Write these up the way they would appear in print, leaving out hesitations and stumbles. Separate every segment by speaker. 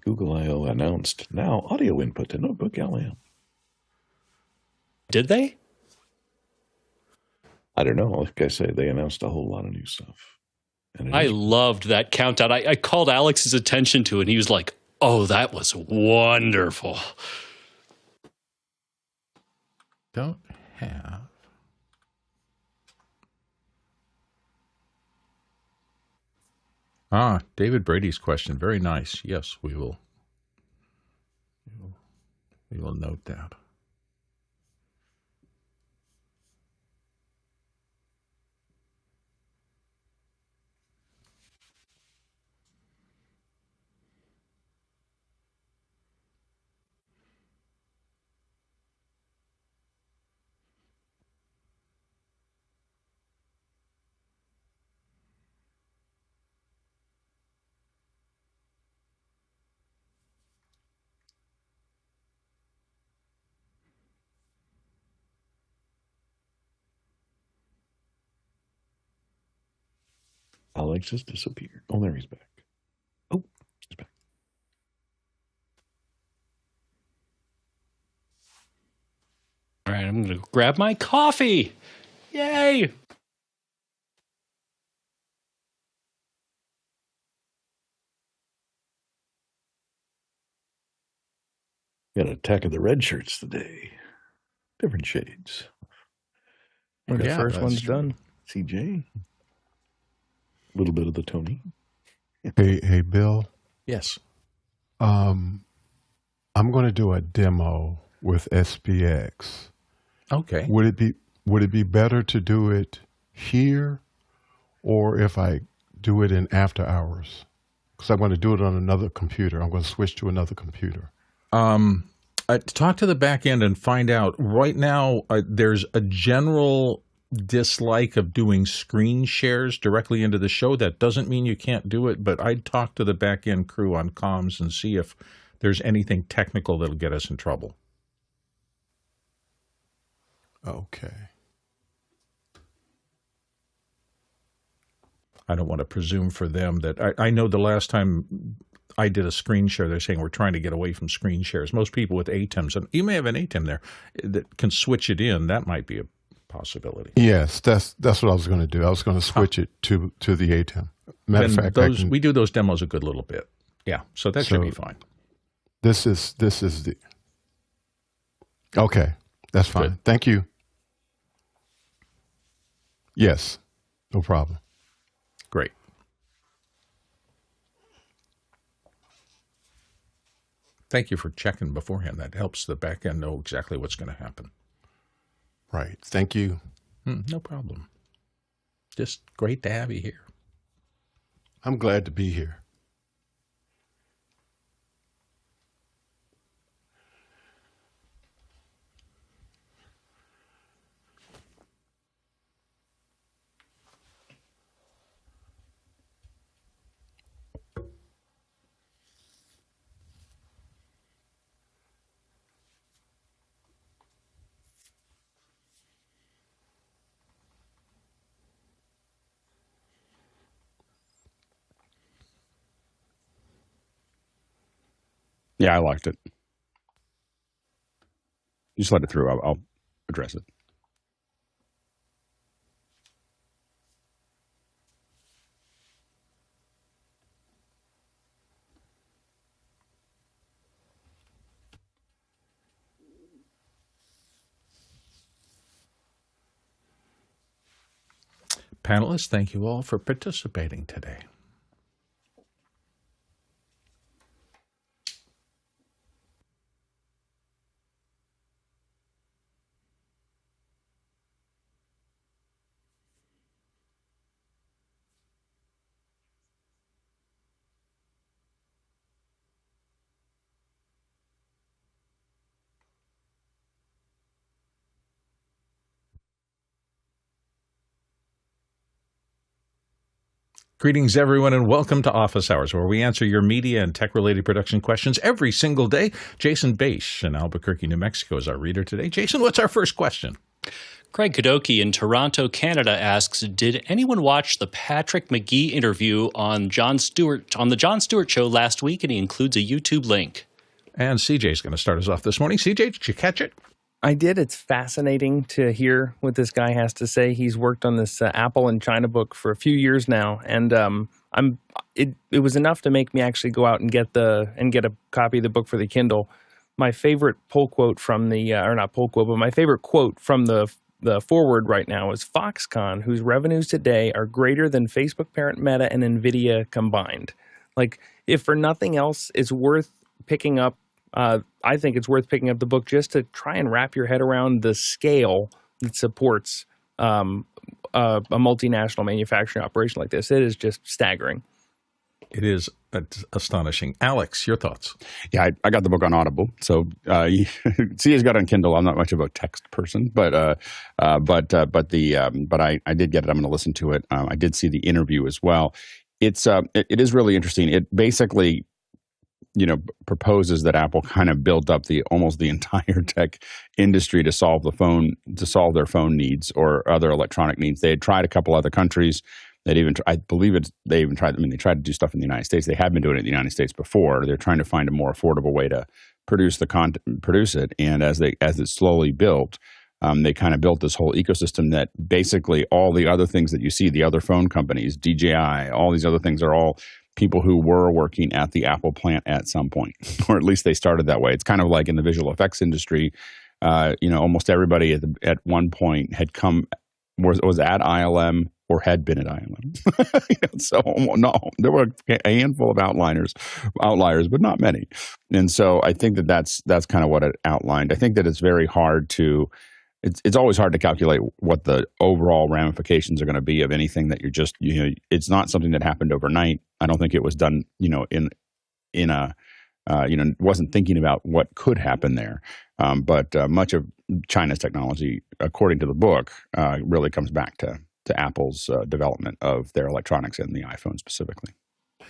Speaker 1: Google I.O. announced now audio input to notebookLM.
Speaker 2: Did they?
Speaker 1: I don't know. Like I say, they announced a whole lot of new stuff. And
Speaker 2: I loved that countdown. I called Alex's attention to it, and he was like, oh, that was wonderful.
Speaker 3: Don't have. David Brady's question. Very nice. Yes, we will note that.
Speaker 1: Alex has disappeared. Oh, there he's back. Oh, he's back.
Speaker 2: All right, I'm going to grab my coffee. Yay!
Speaker 1: Got an attack of the red shirts today. Different shades.
Speaker 4: The first one's done.
Speaker 1: CJ. A little bit of the Tony.
Speaker 5: Hey, Bill.
Speaker 3: Yes.
Speaker 5: I'm going to do a demo with SPX.
Speaker 3: Okay.
Speaker 5: Would it be better to do it here, or if I do it in after hours? Because I'm going to do it on another computer. I'm going to switch to another computer.
Speaker 3: Talk to the back end and find out. Right now, there's a general dislike of doing screen shares directly into the show. That doesn't mean you can't do it, but I'd talk to the back end crew on comms and see if there's anything technical that'll get us in trouble.
Speaker 5: Okay.
Speaker 3: I don't want to presume for them that I know the last time I did a screen share, they're saying we're trying to get away from screen shares. Most people with ATEMs, and you may have an ATEM there that can switch it in. That might be a possibility.
Speaker 5: Yes, that's what I was going to do. I was going to switch it to the ATEM. Matter of fact,
Speaker 3: we do those demos a good little bit. Yeah, so that should be fine.
Speaker 5: This is the. Okay, that's fine. Good. Thank you. Yes, no problem.
Speaker 3: Great. Thank you for checking beforehand. That helps the back end know exactly what's going to happen.
Speaker 5: Right. Thank you.
Speaker 3: No problem. Just great to have you here.
Speaker 5: I'm glad to be here.
Speaker 4: Yeah, I liked it. You just let it through. I'll address it.
Speaker 3: Panelists, thank you all for participating today. Greetings, everyone, and welcome to Office Hours, where we answer your media and tech-related production questions every single day. Jason Bache in Albuquerque, New Mexico is our reader today. Jason, what's our first question?
Speaker 2: Craig Kadoki in Toronto, Canada asks, did anyone watch the Patrick McGee interview on the Jon Stewart Show last week? And he includes a YouTube link.
Speaker 3: And CJ's going to start us off this morning. CJ, did you catch it?
Speaker 6: I did. It's fascinating to hear what this guy has to say. He's worked on this Apple and China book for a few years now, and it was enough to make me actually go out and get a copy of the book for the Kindle. My favorite pull quote from my favorite quote from the forward right now is Foxconn, whose revenues today are greater than Facebook parent Meta and Nvidia combined. Like, if for nothing else, it's worth picking up. I think it's worth picking up the book just to try and wrap your head around the scale that supports a multinational manufacturing operation like this. It is just staggering.
Speaker 3: It is astonishing. Alex, your thoughts?
Speaker 4: Yeah, I got the book on Audible. So CA's got it on Kindle. I'm not much of a text person, but I did get it. I'm going to listen to it. I did see the interview as well. It is really interesting. It basically, proposes that Apple kind of built up almost the entire tech industry to solve their phone needs or other electronic needs. They had tried a couple other countries. They tried to do stuff in the United States. They have been doing it in the United States before. They're trying to find a more affordable way to produce it. And as it slowly built, they kind of built this whole ecosystem that basically all the other things that you see, the other phone companies, DJI, all these other things are all people who were working at the Apple plant at some point, or at least they started that way. It's kind of like in the visual effects industry. Almost everybody at one point was at ILM or had been at ILM. So no, there were a handful of outliers, but not many. And so I think that's kind of what it outlined. I think that it's very hard to. It's always hard to calculate what the overall ramifications are going to be of anything that you're just, it's not something that happened overnight. I don't think it was done, wasn't thinking about what could happen there. But much of China's technology, according to the book, really comes back to Apple's development of their electronics and the iPhone specifically.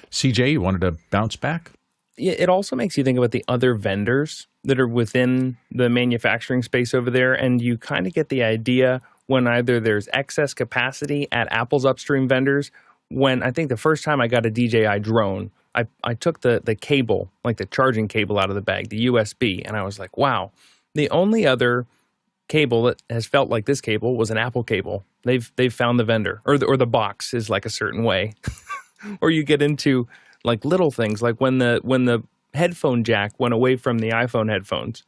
Speaker 3: CJ, you wanted to bounce back?
Speaker 6: It also makes you think about the other vendors that are within the manufacturing space over there, and you kind of get the idea when either there's excess capacity at Apple's upstream vendors. When I think the first time I got a DJI drone, I took the cable, like the charging cable out of the bag, the USB, and I was like, wow. The only other cable that has felt like this cable was an Apple cable. They've found the vendor, or the box is like a certain way. Or you get into like little things, like when the headphone jack went away from the iPhone headphones,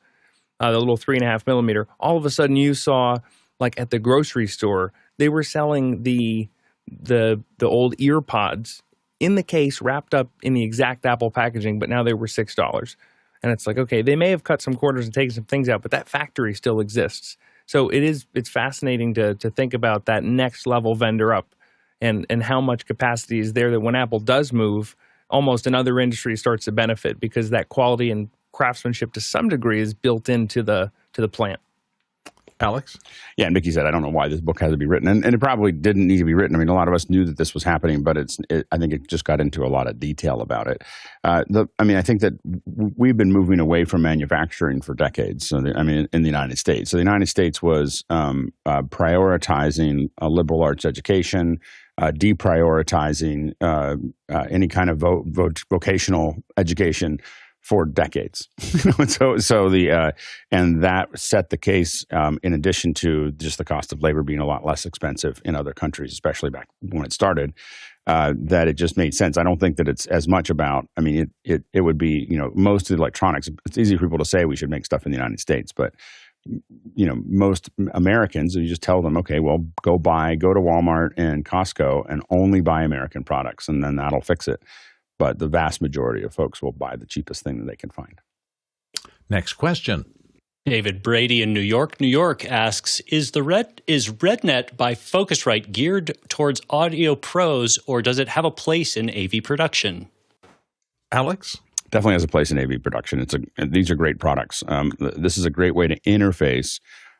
Speaker 6: the little 3.5 millimeter, all of a sudden you saw, like at the grocery store, they were selling the old ear pods in the case, wrapped up in the exact Apple packaging, but now they were $6. And it's like, okay, they may have cut some corners and taken some things out, but that factory still exists. So it's fascinating to think about that next level vendor up and how much capacity is there that when Apple does move, almost another industry starts to benefit because that quality and craftsmanship to some degree is built into the plant.
Speaker 3: Alex?
Speaker 4: Yeah, and Mickey said, I don't know why this book had to be written. And it probably didn't need to be written. I mean, a lot of us knew that this was happening, but I think it just got into a lot of detail about it. I think that we've been moving away from manufacturing for decades. So, in the United States. So the United States was prioritizing a liberal arts education, deprioritizing any kind of vocational education for decades. And that set the case, in addition to just the cost of labor being a lot less expensive in other countries, especially back when it started, that it just made sense. I don't think that it's as much about, it would be, most of the electronics, it's easy for people to say we should make stuff in the United States, but most Americans, you just tell them, okay, well, go to Walmart and Costco and only buy American products, and then that'll fix it. But the vast majority of folks will buy the cheapest thing that they can find.
Speaker 3: Next question.
Speaker 2: David Brady in New York asks, is RedNet by Focusrite geared towards audio pros, or does it have a place in AV production?
Speaker 3: Alex?
Speaker 4: Definitely has a place in AV production. These are great products. This is a great way to interface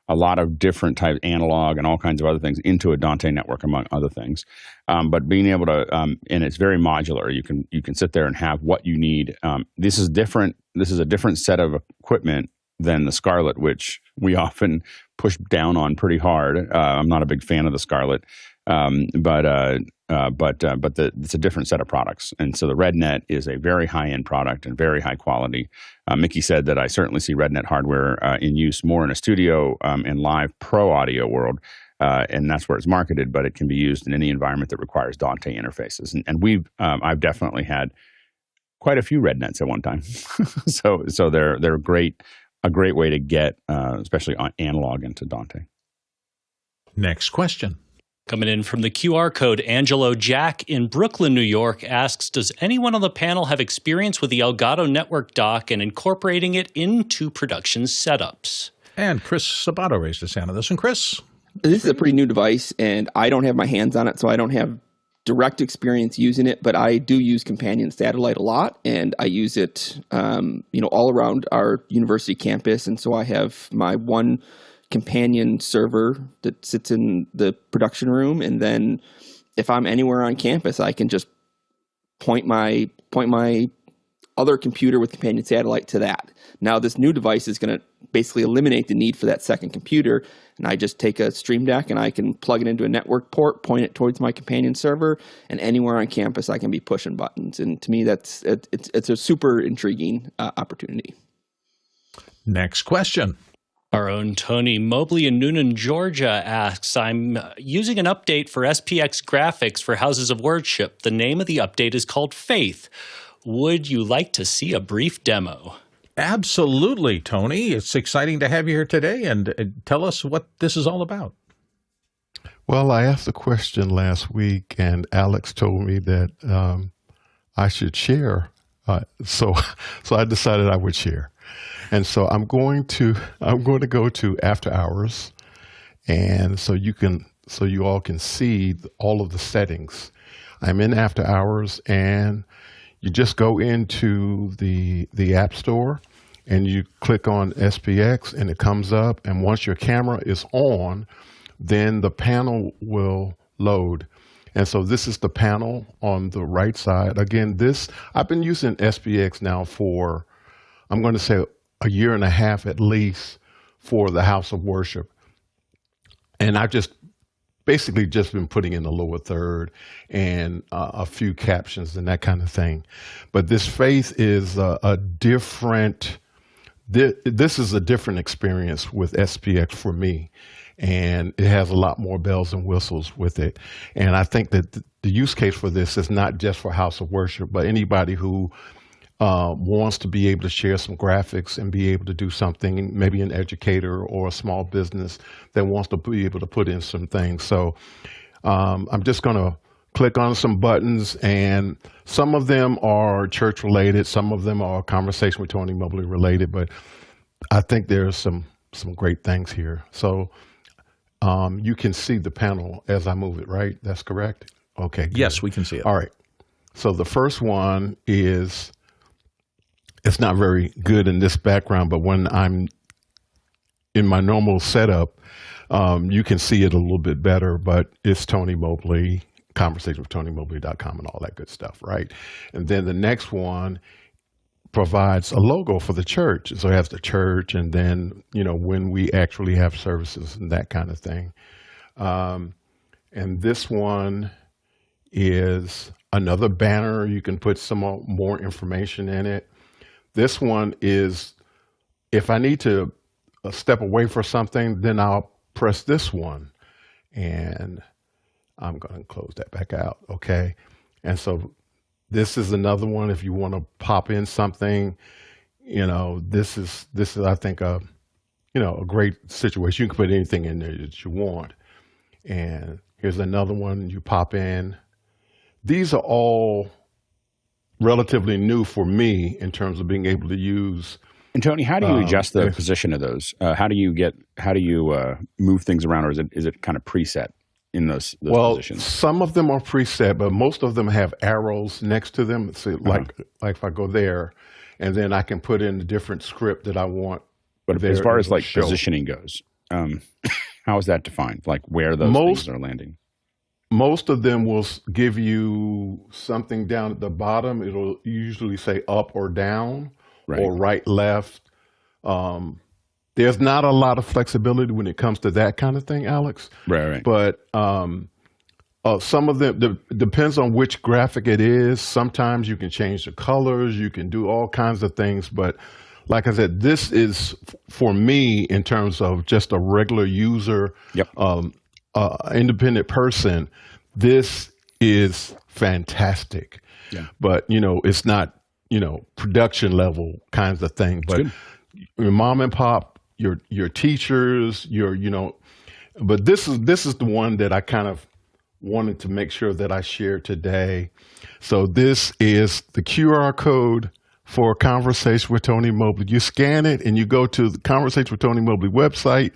Speaker 4: a lot of different types, analog and all kinds of other things, into a Dante network, among other things. But being able to, and it's very modular. You can sit there and have what you need. This is different. This is a different set of equipment than the Scarlet, which we often push down on pretty hard. I'm not a big fan of the Scarlet, but it's a different set of products. And so the RedNet is a very high-end product and very high quality. Mickey said that I certainly see RedNet hardware in use more in a studio and live pro audio world. And that's where it's marketed, but it can be used in any environment that requires Dante interfaces. And I've definitely had quite a few RedNets at one time. so they're a great way to get, especially on analog, into Dante.
Speaker 3: Next question.
Speaker 2: Coming in from the QR code, Angelo Jack in Brooklyn, New York asks, does anyone on the panel have experience with the Elgato network dock and incorporating it into production setups?
Speaker 3: And Chris Sabato raised his hand on this one. Chris?
Speaker 7: This is a pretty new device, and I don't have my hands on it, so I don't have direct experience using it, but I do use companion satellite a lot, and I use it all around our university campus. And so I have my one companion server that sits in the production room, and then if I'm anywhere on campus, I can just point my other computer with companion satellite to that. Now this new device is going to basically eliminate the need for that second computer, and I just take a Stream Deck and I can plug it into a network port, point it towards my companion server, and anywhere on campus I can be pushing buttons. And to me, it's a super intriguing opportunity.
Speaker 3: Next question.
Speaker 2: Our own Tony Mobley in Noonan, Georgia asks, I'm using an update for SPX Graphics for Houses of Worship. The name of the update is called Faith. Would you like to see a brief demo?
Speaker 3: Absolutely, Tony. It's exciting to have you here today, and tell us what this is all about.
Speaker 5: Well, I asked the question last week, and Alex told me that I should share. So I decided I would share. And so I'm going to go to After Hours, and so you all can see all of the settings. I'm in After Hours, and you just go into the App Store and you click on SPX, and it comes up. And once your camera is on, then the panel will load. And so this is the panel on the right side. Again, I've been using SPX now for, I'm going to say, a year and a half at least for the House of Worship. And I've basically just been putting in the lower third and a few captions and that kind of thing. But this Faith is this is a different experience with SPX for me. And it has a lot more bells and whistles with it. And I think that the use case for this is not just for House of Worship, but anybody who wants to be able to share some graphics and be able to do something, maybe an educator or a small business that wants to be able to put in some things. So I'm just going to click on some buttons, and some of them are church related, some of them are Conversation with Tony Mobley related, but I think there's some great things here. So you can see the panel as I move it, right? That's correct? Okay. Good.
Speaker 3: Yes, we can see it.
Speaker 5: All right. So the first one is, it's not very good in this background, but when I'm in my normal setup, you can see it a little bit better, but it's Tony Mobley, conversationwithtonymobley.com and all that good stuff, right? And then the next one provides a logo for the church. So it has the church, and then, when we actually have services and that kind of thing. And this one is another banner. You can put some more information in it. This one is, if I need to step away for something, then I'll press this one. And I'm going to close that back out, okay? And so this is another one if you want to pop in something. This is I think, a great situation. You can put anything in there that you want. And here's another one you pop in. These are all relatively new for me in terms of being able to use.
Speaker 4: And Tony, how do you adjust the position of those? How do you move things around, or is it kind of preset in those positions?
Speaker 5: Some of them are preset, but most of them have arrows next to them. So like if I go there, and then I can put in the different script that I want.
Speaker 4: But as far as positioning goes, how is that defined? Like where those things are landing?
Speaker 5: Most of them will give you something down at the bottom. It'll usually say up or down, right, or right, left. there's not a lot of flexibility when it comes to that kind of thing, Alex.
Speaker 4: Right.
Speaker 5: But some of them depends on which graphic it is. Sometimes you can change the colors, you can do all kinds of things. But like I said, this is for me in terms of just a regular user, independent person. This is fantastic. Yeah. But it's not production level kinds of thing. But your mom and pop, your teachers, but this is the one that I kind of wanted to make sure that I shared today. So this is the QR code for Conversation with Tony Mobley. You scan it and you go to the Conversation with Tony Mobley website.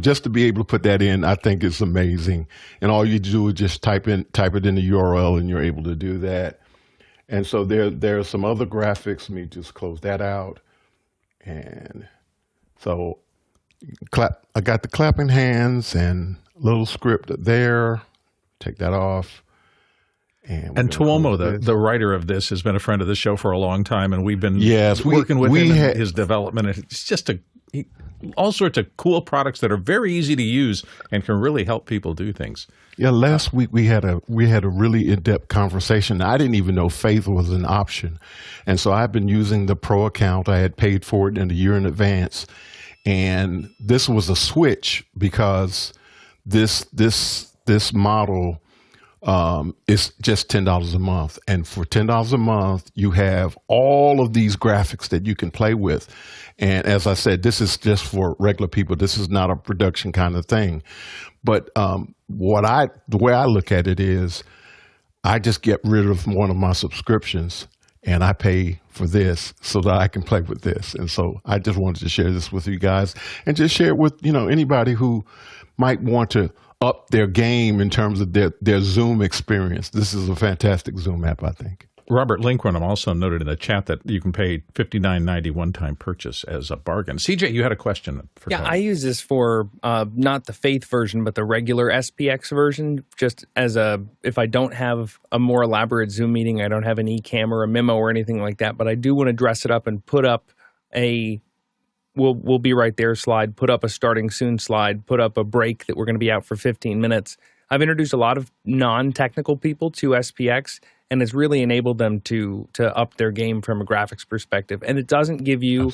Speaker 5: Just to be able to put that in, I think it's amazing. And all you do is just type it in the URL and you're able to do that. And so there are some other graphics. Let me just close that out. And so I got the clapping hands and a little script there. Take that off. And
Speaker 3: Tuomo, the writer of this, has been a friend of the show for a long time, and we've been working with him in his development. It's just all sorts of cool products that are very easy to use and can really help people do things.
Speaker 5: Yeah, last week we had a really in-depth conversation. I didn't even know Faith was an option, and so I've been using the Pro account. I had paid for it in a year in advance, and this was a switch because this model. It's just $10 a month. And for $10 a month, you have all of these graphics that you can play with. And as I said, this is just for regular people. This is not a production kind of thing. But the way I look at it is I just get rid of one of my subscriptions and I pay for this so that I can play with this. And so I just wanted to share this with you guys and just share it with, anybody who might want to up their game in terms of their Zoom experience. This is a fantastic Zoom app, I think.
Speaker 3: Robert Linkram also noted in the chat that you can pay $59.90 one-time purchase as a bargain. CJ, you had a question for Tony.
Speaker 6: I use this for not the Faith version, but the regular SPX version, just as if I don't have a more elaborate Zoom meeting, I don't have an eCam or a memo or anything like that, but I do want to dress it up and put up a We'll be right there slide, put up a starting soon slide, put up a break that we're going to be out for 15 minutes. I've introduced a lot of non-technical people to SPX, and it's really enabled them to up their game from a graphics perspective. And it doesn't give you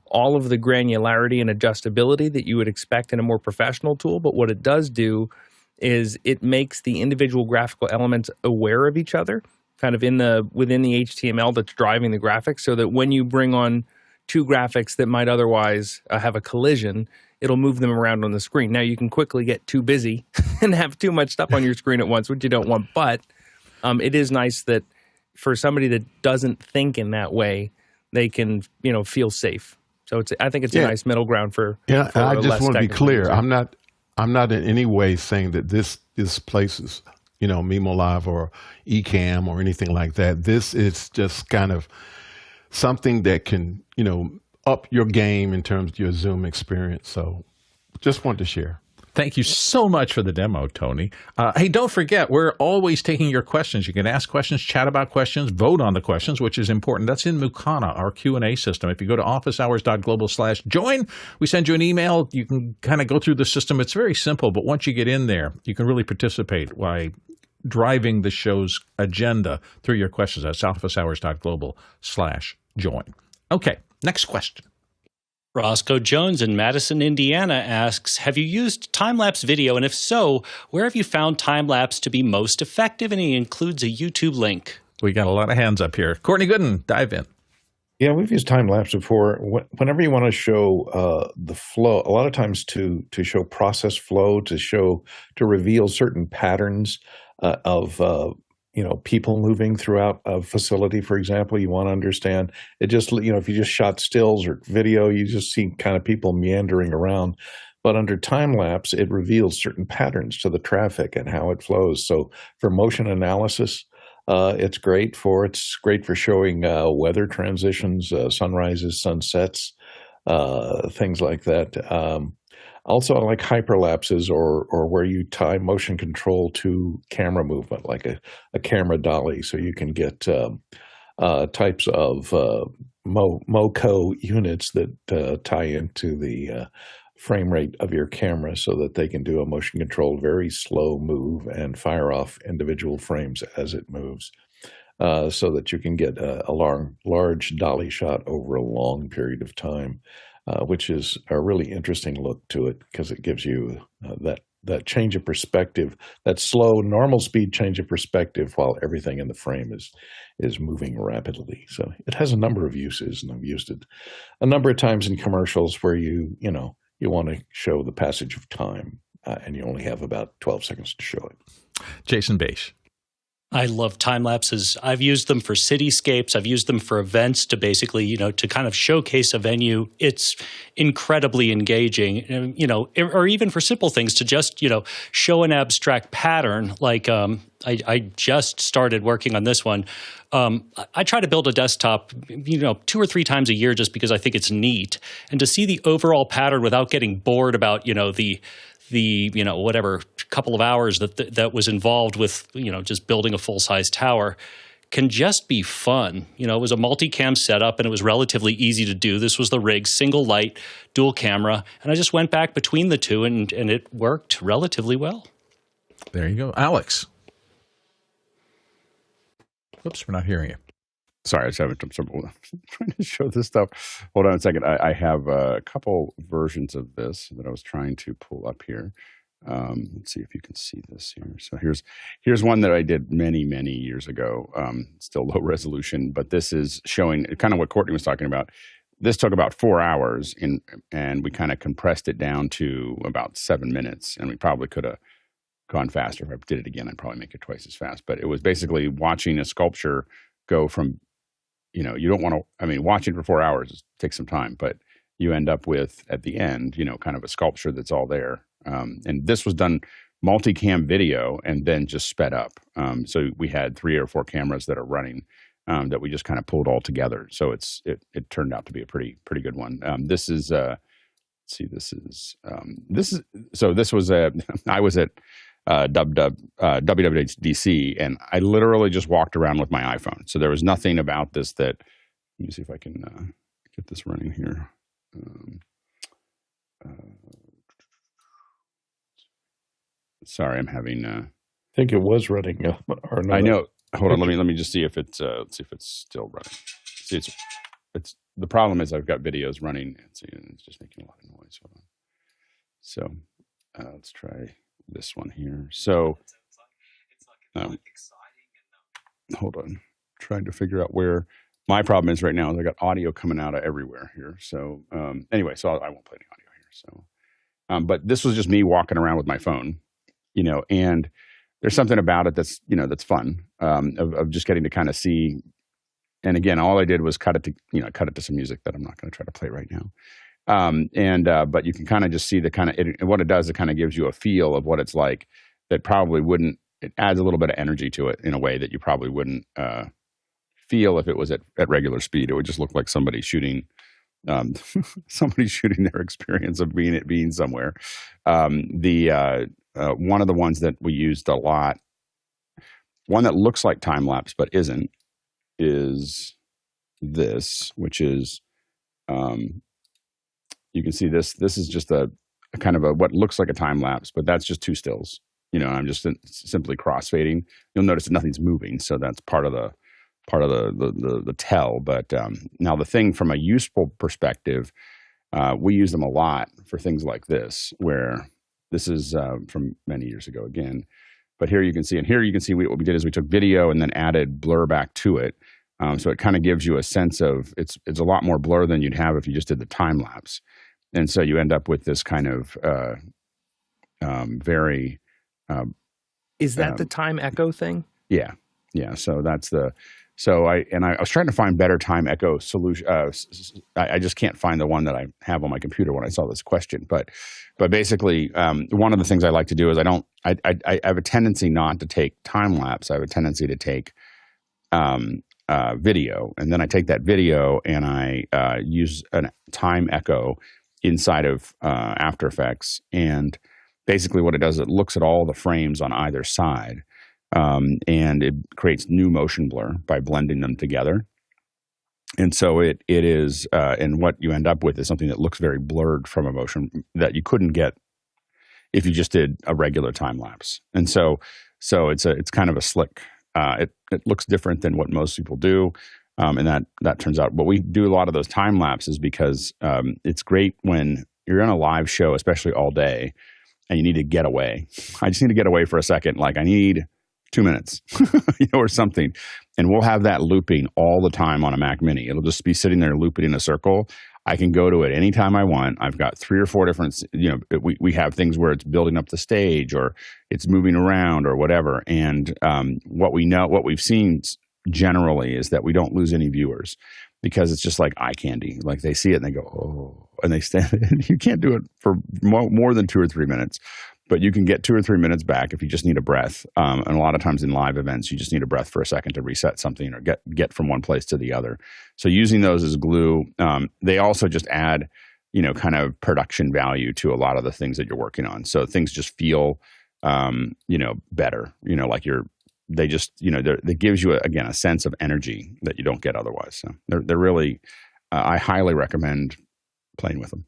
Speaker 6: all of the granularity and adjustability that you would expect in a more professional tool, but what it does do is it makes the individual graphical elements aware of each other, kind of within the HTML that's driving the graphics, so that when you bring on two graphics that might otherwise have a collision, it'll move them around on the screen. Now, you can quickly get too busy and have too much stuff on your screen at once, which you don't want. But it is nice that for somebody that doesn't think in that way, they can feel safe. So I think it's a nice middle ground for.
Speaker 5: Yeah,
Speaker 6: for
Speaker 5: I just want to be clear.
Speaker 6: user.
Speaker 5: I'm not in any way saying that this displaces Mimo Live or eCam or anything like that. This is just kind of something that can, up your game in terms of your Zoom experience. So just wanted to share.
Speaker 3: Thank you so much for the demo, Tony. Hey, don't forget, we're always taking your questions. You can ask questions, chat about questions, vote on the questions, which is important. That's in Mukana, our Q&A system. If you go to officehours.global/join, we send you an email. You can kind of go through the system. It's very simple, but once you get in there, you can really participate by driving the show's agenda through your questions. That's officehours.global/join. Okay, next question.
Speaker 2: Roscoe Jones in Madison, Indiana asks, have you used time-lapse video? And if so, where have you found time-lapse to be most effective? And he includes a YouTube link.
Speaker 3: We got a lot of hands up here. Courtney Gooden, dive in.
Speaker 1: Yeah, we've used time-lapse before. Whenever you want to show the flow, a lot of times to show process flow, to reveal certain patterns of people moving throughout a facility, for example, you want to understand it. Just, if you just shot stills or video, you just see kind of people meandering around. But under time lapse, it reveals certain patterns to the traffic and how it flows. So for motion analysis, it's great for showing weather transitions, sunrises, sunsets, things like that. Also, I like hyperlapses or where you tie motion control to camera movement, like a camera dolly, so you can get types of MoCo units that tie into the frame rate of your camera so that they can do a motion controlled, very slow move and fire off individual frames as it moves, so that you can get a large dolly shot over a long period of time, which is a really interesting look to it because it gives you that change of perspective, that slow, normal speed change of perspective while everything in the frame is moving rapidly. So it has a number of uses, and I've used it a number of times in commercials where you want to show the passage of time, and you only have about 12 seconds to show it.
Speaker 3: Jason Bache.
Speaker 2: I love time lapses. I've used them for cityscapes. I've used them for events to basically, to kind of showcase a venue. It's incredibly engaging, or even for simple things to just, show an abstract pattern. Like I just started working on this one. I try to build a desktop, 2 or 3 times a year just because I think it's neat. And to see the overall pattern without getting bored about, the whatever couple of hours that was involved with, just building a full-size tower can just be fun. It was a multicam setup and it was relatively easy to do. This was the rig, single light, dual camera. And I just went back between the two and it worked relatively well.
Speaker 3: There you go. Alex. Oops, we're not hearing you.
Speaker 4: Sorry, I was having trouble trying to show this stuff. Hold on a second. I have a couple versions of this that I was trying to pull up here. Let's see if you can see this here. So here's one that I did many, many years ago. Still low resolution, but this is showing kind of what Courtney was talking about. This took about 4 hours, and we kind of compressed it down to about 7 minutes, and we probably could have gone faster. If I did it again, I'd probably make it twice as fast. But it was basically watching a sculpture go from, you don't want to, watching for 4 hours takes some time, but you end up with, at the end, kind of a sculpture that's all there. And this was done multicam video and then just sped up. So we had 3 or 4 cameras that are running that we just kind of pulled all together. So it turned out to be a pretty good one. This was I was at WWDC, and I literally just walked around with my iPhone. So there was nothing about this that, let me see if I can get this running here. Sorry, I'm having.
Speaker 1: I think it was running.
Speaker 4: I know. Hold on. Let me just see if it's. Let's see if it's still running. See, it's the problem is I've got videos running. It's just making a lot of noise. Hold on. So let's try this one here. So hold on. Trying to figure out where my problem is right now. Is I got audio coming out of everywhere here. So anyway, so I won't play any audio here. So, but this was just me walking around with my phone, and there's something about it that's that's fun of just getting to kind of see. And again, all I did was cut it to some music that I'm not going to try to play right now. But you can kind of just see the kind of what it does. It kind of gives you a feel of what it's like that probably wouldn't. It adds a little bit of energy to it in a way that you probably wouldn't feel if it was at regular speed. It would just look like somebody shooting their experience of being somewhere. One of the ones that we used a lot, one that looks like time lapse but isn't, is this, which is you can see this. This is just a kind of what looks like a time lapse, but that's just 2 stills. I'm just simply crossfading. You'll notice that nothing's moving, so that's part of the tell. But now the thing from a useful perspective, we use them a lot for things like this, where this is from many years ago again. But here you can see, what we did is we took video and then added blur back to it. So it kind of gives you a sense of it's a lot more blur than you'd have if you just did the time lapse. And so you end up with this kind of very.
Speaker 6: Is that the time echo thing?
Speaker 4: Yeah. So that's I was trying to find better time echo solution. I just can't find the one that I have on my computer when I saw this question. But basically, one of the things I like to do is I have a tendency not to take time lapse. I have a tendency to take video, and then I take that video and I use a time echo inside of After Effects. And basically what it does, it looks at all the frames on either side, and it creates new motion blur by blending them together. And so it is, and what you end up with is something that looks very blurred from a motion that you couldn't get if you just did a regular time lapse. And so it's kind of a slick. It looks different than what most people do, and that turns out. But we do a lot of those time lapses because it's great when you're on a live show, especially all day, and you need to get away. I just need to get away for a second. Like I need 2 minutes, or something. And we'll have that looping all the time on a Mac Mini. It'll just be sitting there looping in a circle. I can go to it anytime I want. I've got 3 or 4 different, we have things where it's building up the stage or it's moving around or whatever. And what we've seen generally is that we don't lose any viewers because it's just like eye candy. Like they see it and they go, oh, and they stand. You can't do it for more than 2 or 3 minutes. But you can get 2 or 3 minutes back if you just need a breath. And a lot of times in live events, you just need a breath for a second to reset something or get from one place to the other. So using those as glue, they also just add, kind of production value to a lot of the things that you're working on. So things just feel, better. They gives you a sense of energy that you don't get otherwise. So they're really, I highly recommend playing with them.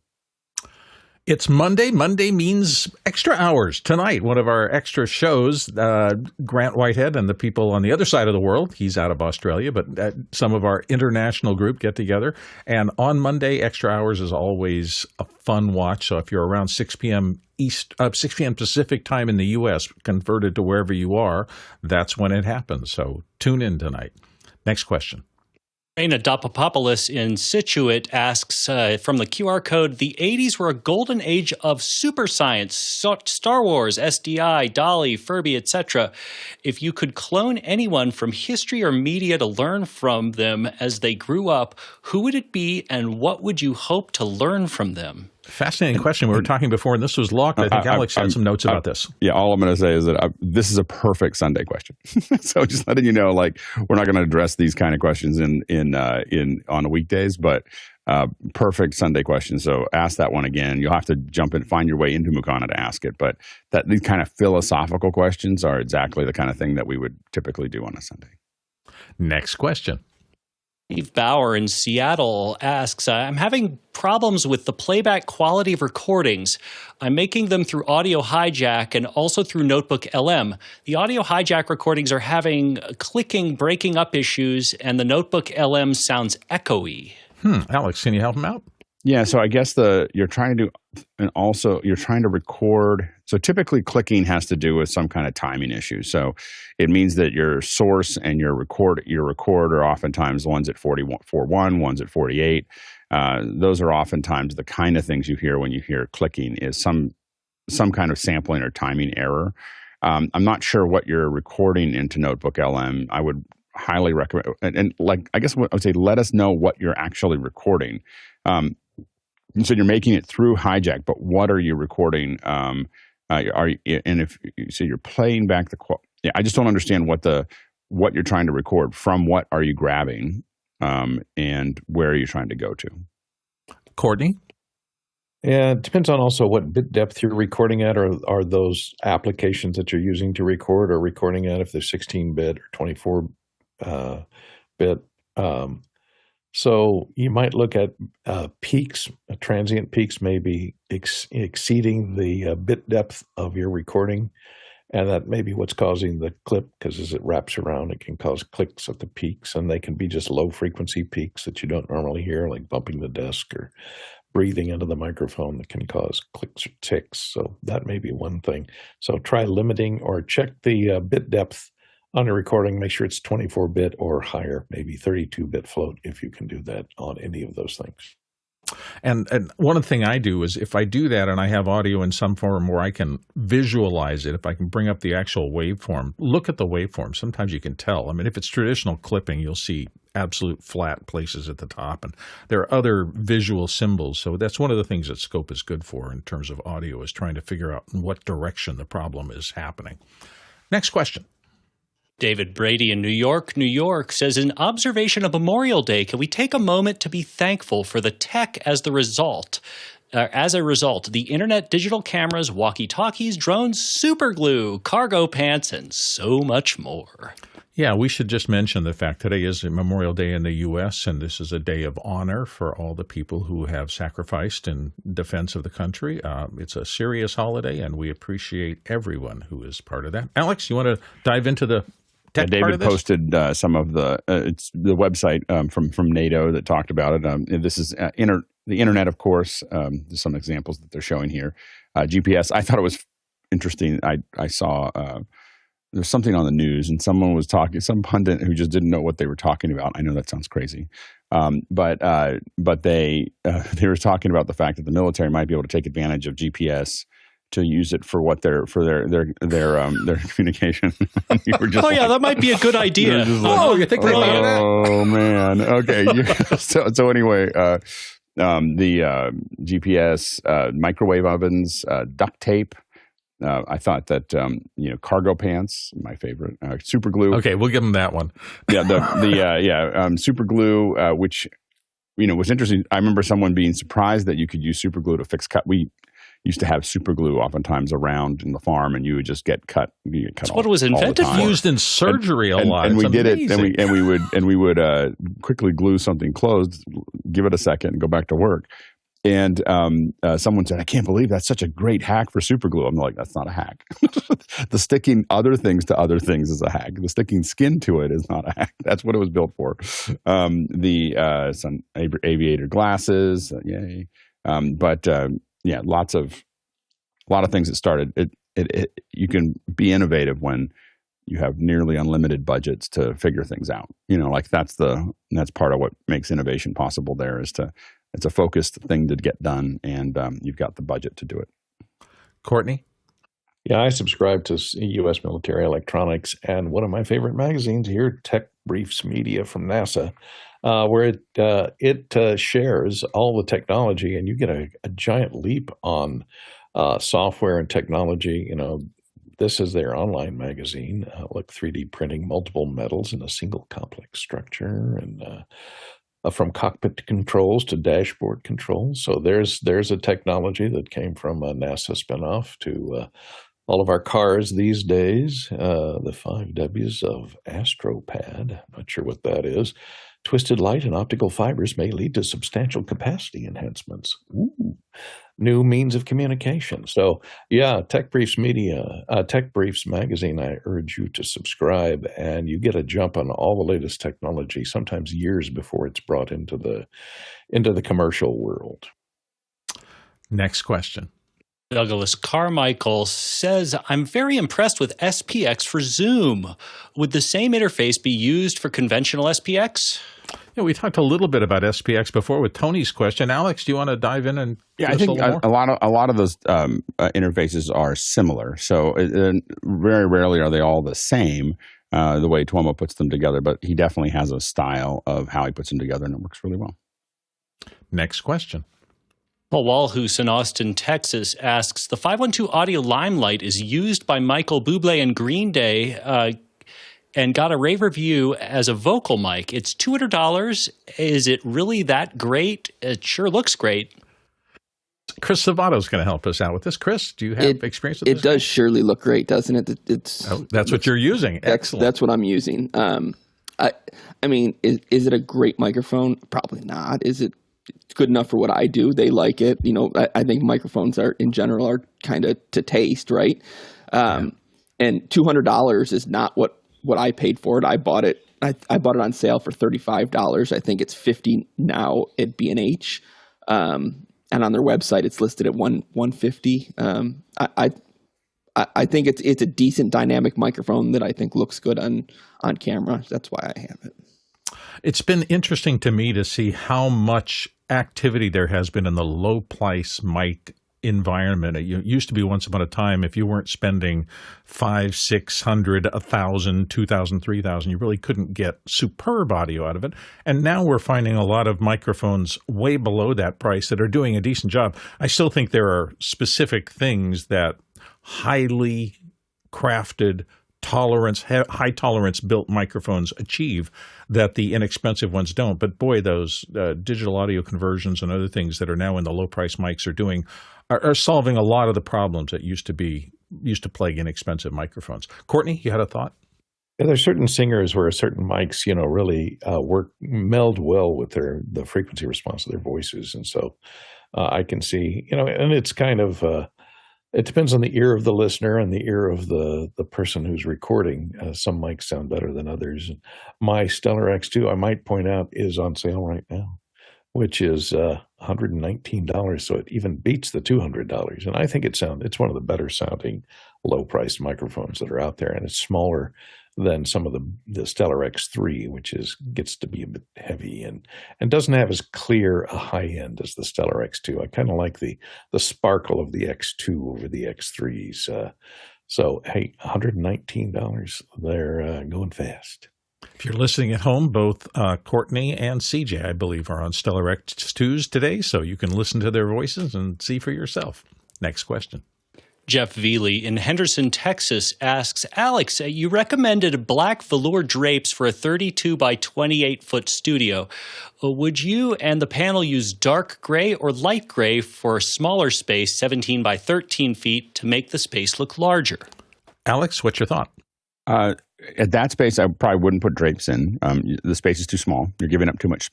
Speaker 3: It's Monday. Monday means extra hours. Tonight, one of our extra shows, Grant Whitehead and the people on the other side of the world, he's out of Australia, but some of our international group get together. And on Monday, extra hours is always a fun watch. So if you're around 6 p.m. 6 p.m. Pacific time in the U.S., converted to wherever you are, that's when it happens. So tune in tonight. Next question.
Speaker 2: Raina Dopapopoulos in Situate asks from the QR code, the 80s were a golden age of super science, Star Wars, SDI, Dolly, Furby, etc. If you could clone anyone from history or media to learn from them as they grew up, who would it be and what would you hope to learn from them?
Speaker 3: Fascinating question. We were talking before, and this was locked. I think Alex had some notes about this.
Speaker 4: Yeah, all I'm going to say is that this is a perfect Sunday question. So just letting you know, like we're not going to address these kind of questions in on weekdays, but perfect Sunday question. So ask that one again. You'll have to jump and find your way into Mukana to ask it. But these kind of philosophical questions are exactly the kind of thing that we would typically do on a Sunday.
Speaker 3: Next question.
Speaker 2: Steve Bauer in Seattle asks, I'm having problems with the playback quality of recordings. I'm making them through audio hijack and also through notebookLM. The audio hijack recordings are having clicking, breaking up issues, and the notebookLM sounds echoey.
Speaker 3: Alex, can you help him out?
Speaker 4: Yeah, so I guess you're trying to record. So typically clicking has to do with some kind of timing issue. So it means that your source and your record are oftentimes one's at 41, one's at 48. Those are oftentimes the kind of things you hear when you hear clicking is some kind of sampling or timing error. I'm not sure what you're recording into notebookLM. I would highly recommend, and I guess I would say, let us know what you're actually recording. So you're making it through hijack, but what are you recording? And if so, you're playing back I just don't understand what you're trying to record. From what are you grabbing, and where are you trying to go to?
Speaker 3: Courtney?
Speaker 1: Yeah, it depends on also what bit depth you're recording at, or are those applications that you're using to record or recording at, if they're 16-bit or 24-bit. So you might look at peaks, transient peaks may be exceeding the bit depth of your recording, and that may be what's causing the clip, because as it wraps around, it can cause clicks at the peaks, and they can be just low-frequency peaks that you don't normally hear, like bumping the desk or breathing into the microphone that can cause clicks or ticks. So that may be one thing. So try limiting or check the bit depth on your recording. Make sure it's 24-bit or higher, maybe 32-bit float, if you can do that on any of those things.
Speaker 3: And one thing I do is, if I do that and I have audio in some form where I can visualize it, if I can bring up the actual waveform, look at the waveform. Sometimes you can tell. I mean, if it's traditional clipping, you'll see absolute flat places at the top, and there are other visual symbols. So that's one of the things that Scope is good for in terms of audio, is trying to figure out in what direction the problem is happening. Next question.
Speaker 2: David Brady in New York says, in observation of Memorial Day, can we take a moment to be thankful for the tech as the result? As a result, the internet, digital cameras, walkie-talkies, drones, super glue, cargo pants, and so much more.
Speaker 3: Yeah, we should just mention the fact today is Memorial Day in the U.S., and this is a day of honor for all the people who have sacrificed in defense of the country. It's a serious holiday, and we appreciate everyone who is part of that. Alex, you want to dive into the tech
Speaker 4: David
Speaker 3: part of this?
Speaker 4: posted some of it's the website from NATO that talked about it. This is the internet, of course. There's some examples that they're showing here. GPS. I thought it was interesting. I saw there's something on the news, and someone was talking, some pundit who just didn't know what they were talking about. I know that sounds crazy, but they were talking about the fact that the military might be able to take advantage of GPS to use it for what their communication. You were just
Speaker 2: that might be a good idea.
Speaker 3: You're thinking about that?
Speaker 4: Oh man. Okay. So anyway, the GPS, microwave ovens, duct tape. I thought that cargo pants, my favorite, super glue.
Speaker 3: Okay, we'll give them that one.
Speaker 4: Super glue, which was interesting. I remember someone being surprised that you could use super glue to fix cut. We used to have super glue oftentimes around in the farm, and you would just get cut.
Speaker 2: That's what it was invented for.
Speaker 3: Used in surgery a lot.
Speaker 4: And we did
Speaker 3: amazing.
Speaker 4: it, and we would quickly glue something closed, give it a second, and go back to work. And someone said, "I can't believe that's such a great hack for super glue." I'm like, "That's not a hack. The sticking other things to other things is a hack. The sticking skin to it is not a hack. That's what it was built for." Some aviator glasses, yay! A lot of things that started. You can be innovative when you have nearly unlimited budgets to figure things out. That's part of what makes innovation possible. It's a focused thing to get done, and you've got the budget to do it.
Speaker 3: Courtney?
Speaker 1: Yeah, I subscribe to U.S. Military Electronics, and one of my favorite magazines here, Tech Briefs Media from NASA, where it shares all the technology, and you get a giant leap on software and technology. This is their online magazine, 3D printing multiple metals in a single complex structure, and from cockpit controls to dashboard controls. So there's a technology that came from a NASA spinoff to all of our cars these days. The 5 Ws of AstroPad. Not sure what that is. Twisted light and optical fibers may lead to substantial capacity enhancements. Ooh. New means of communication. So, yeah, Tech Briefs Magazine, I urge you to subscribe, and you get a jump on all the latest technology, sometimes years before it's brought into the commercial world.
Speaker 3: Next question.
Speaker 2: Douglas Carmichael says, "I'm very impressed with SPX for Zoom. Would the same interface be used for conventional SPX?"
Speaker 3: Yeah, we talked a little bit about SPX before with Tony's question. Alex, do you want to dive in and
Speaker 4: I think a lot of those interfaces are similar. So very rarely are they all the same, the way Tuomo puts them together. But he definitely has a style of how he puts them together, and it works really well.
Speaker 3: Next question.
Speaker 2: Paul Walhus in Austin, Texas asks, "The 512 Audio Limelight is used by Michael Buble and Green Day and got a rave review as a vocal mic. It's $200. Is it really that great? It sure looks great."
Speaker 3: Chris Savato's going to help us out with this. Chris, do you have experience with this?
Speaker 7: It does surely look great, doesn't it?
Speaker 3: That's what you're using. Excellent.
Speaker 7: That's what I'm using. I mean, is it a great microphone? Probably not. Is it good enough for what I do? They like it. I think microphones are kind of to taste, right? And $200 is not what I paid for it. I bought it on sale for $35. I think it's $50 now at B&H. And on their website, it's listed at $150. I think it's a decent dynamic microphone that I think looks good on camera. That's why I have it.
Speaker 3: It's been interesting to me to see how much activity there has been in the low price mic environment. It used to be once upon a time, if you weren't spending $500, $600, $1,000, $2,000, $3,000, you really couldn't get superb audio out of it. And now we're finding a lot of microphones way below that price that are doing a decent job. I still think there are specific things that highly crafted high tolerance built microphones achieve that the inexpensive ones don't. But boy, those digital audio conversions and other things that are now in the low price mics are solving a lot of the problems that used to plague inexpensive microphones. Courtney, you had a thought?
Speaker 1: Yeah, there's certain singers where certain mics, really meld well with the frequency response of their voices, and so I can see, and it's kind of it depends on the ear of the listener and the ear of the person who's recording. Some mics sound better than others. My Stellar X2, I might point out, is on sale right now, which is $119, so it even beats the $200. And I think it's one of the better sounding low-priced microphones that are out there, and it's smaller than some of the Stellar X3, which gets to be a bit heavy and doesn't have as clear a high end as the Stellar X2. I kind of like the sparkle of the X2 over the X3s. So, hey, $119, they're going fast.
Speaker 3: If you're listening at home, both Courtney and CJ, I believe, are on Stellar X2s today, so you can listen to their voices and see for yourself. Next question.
Speaker 2: Jeff Veely in Henderson, Texas asks, Alex, you recommended black velour drapes for a 32 by 28 foot studio. Would you and the panel use dark gray or light gray for a smaller space, 17 by 13 feet, to make the space look larger?
Speaker 3: Alex, what's your thought?
Speaker 4: At that space, I probably wouldn't put drapes in. The space is too small. You're giving up too much.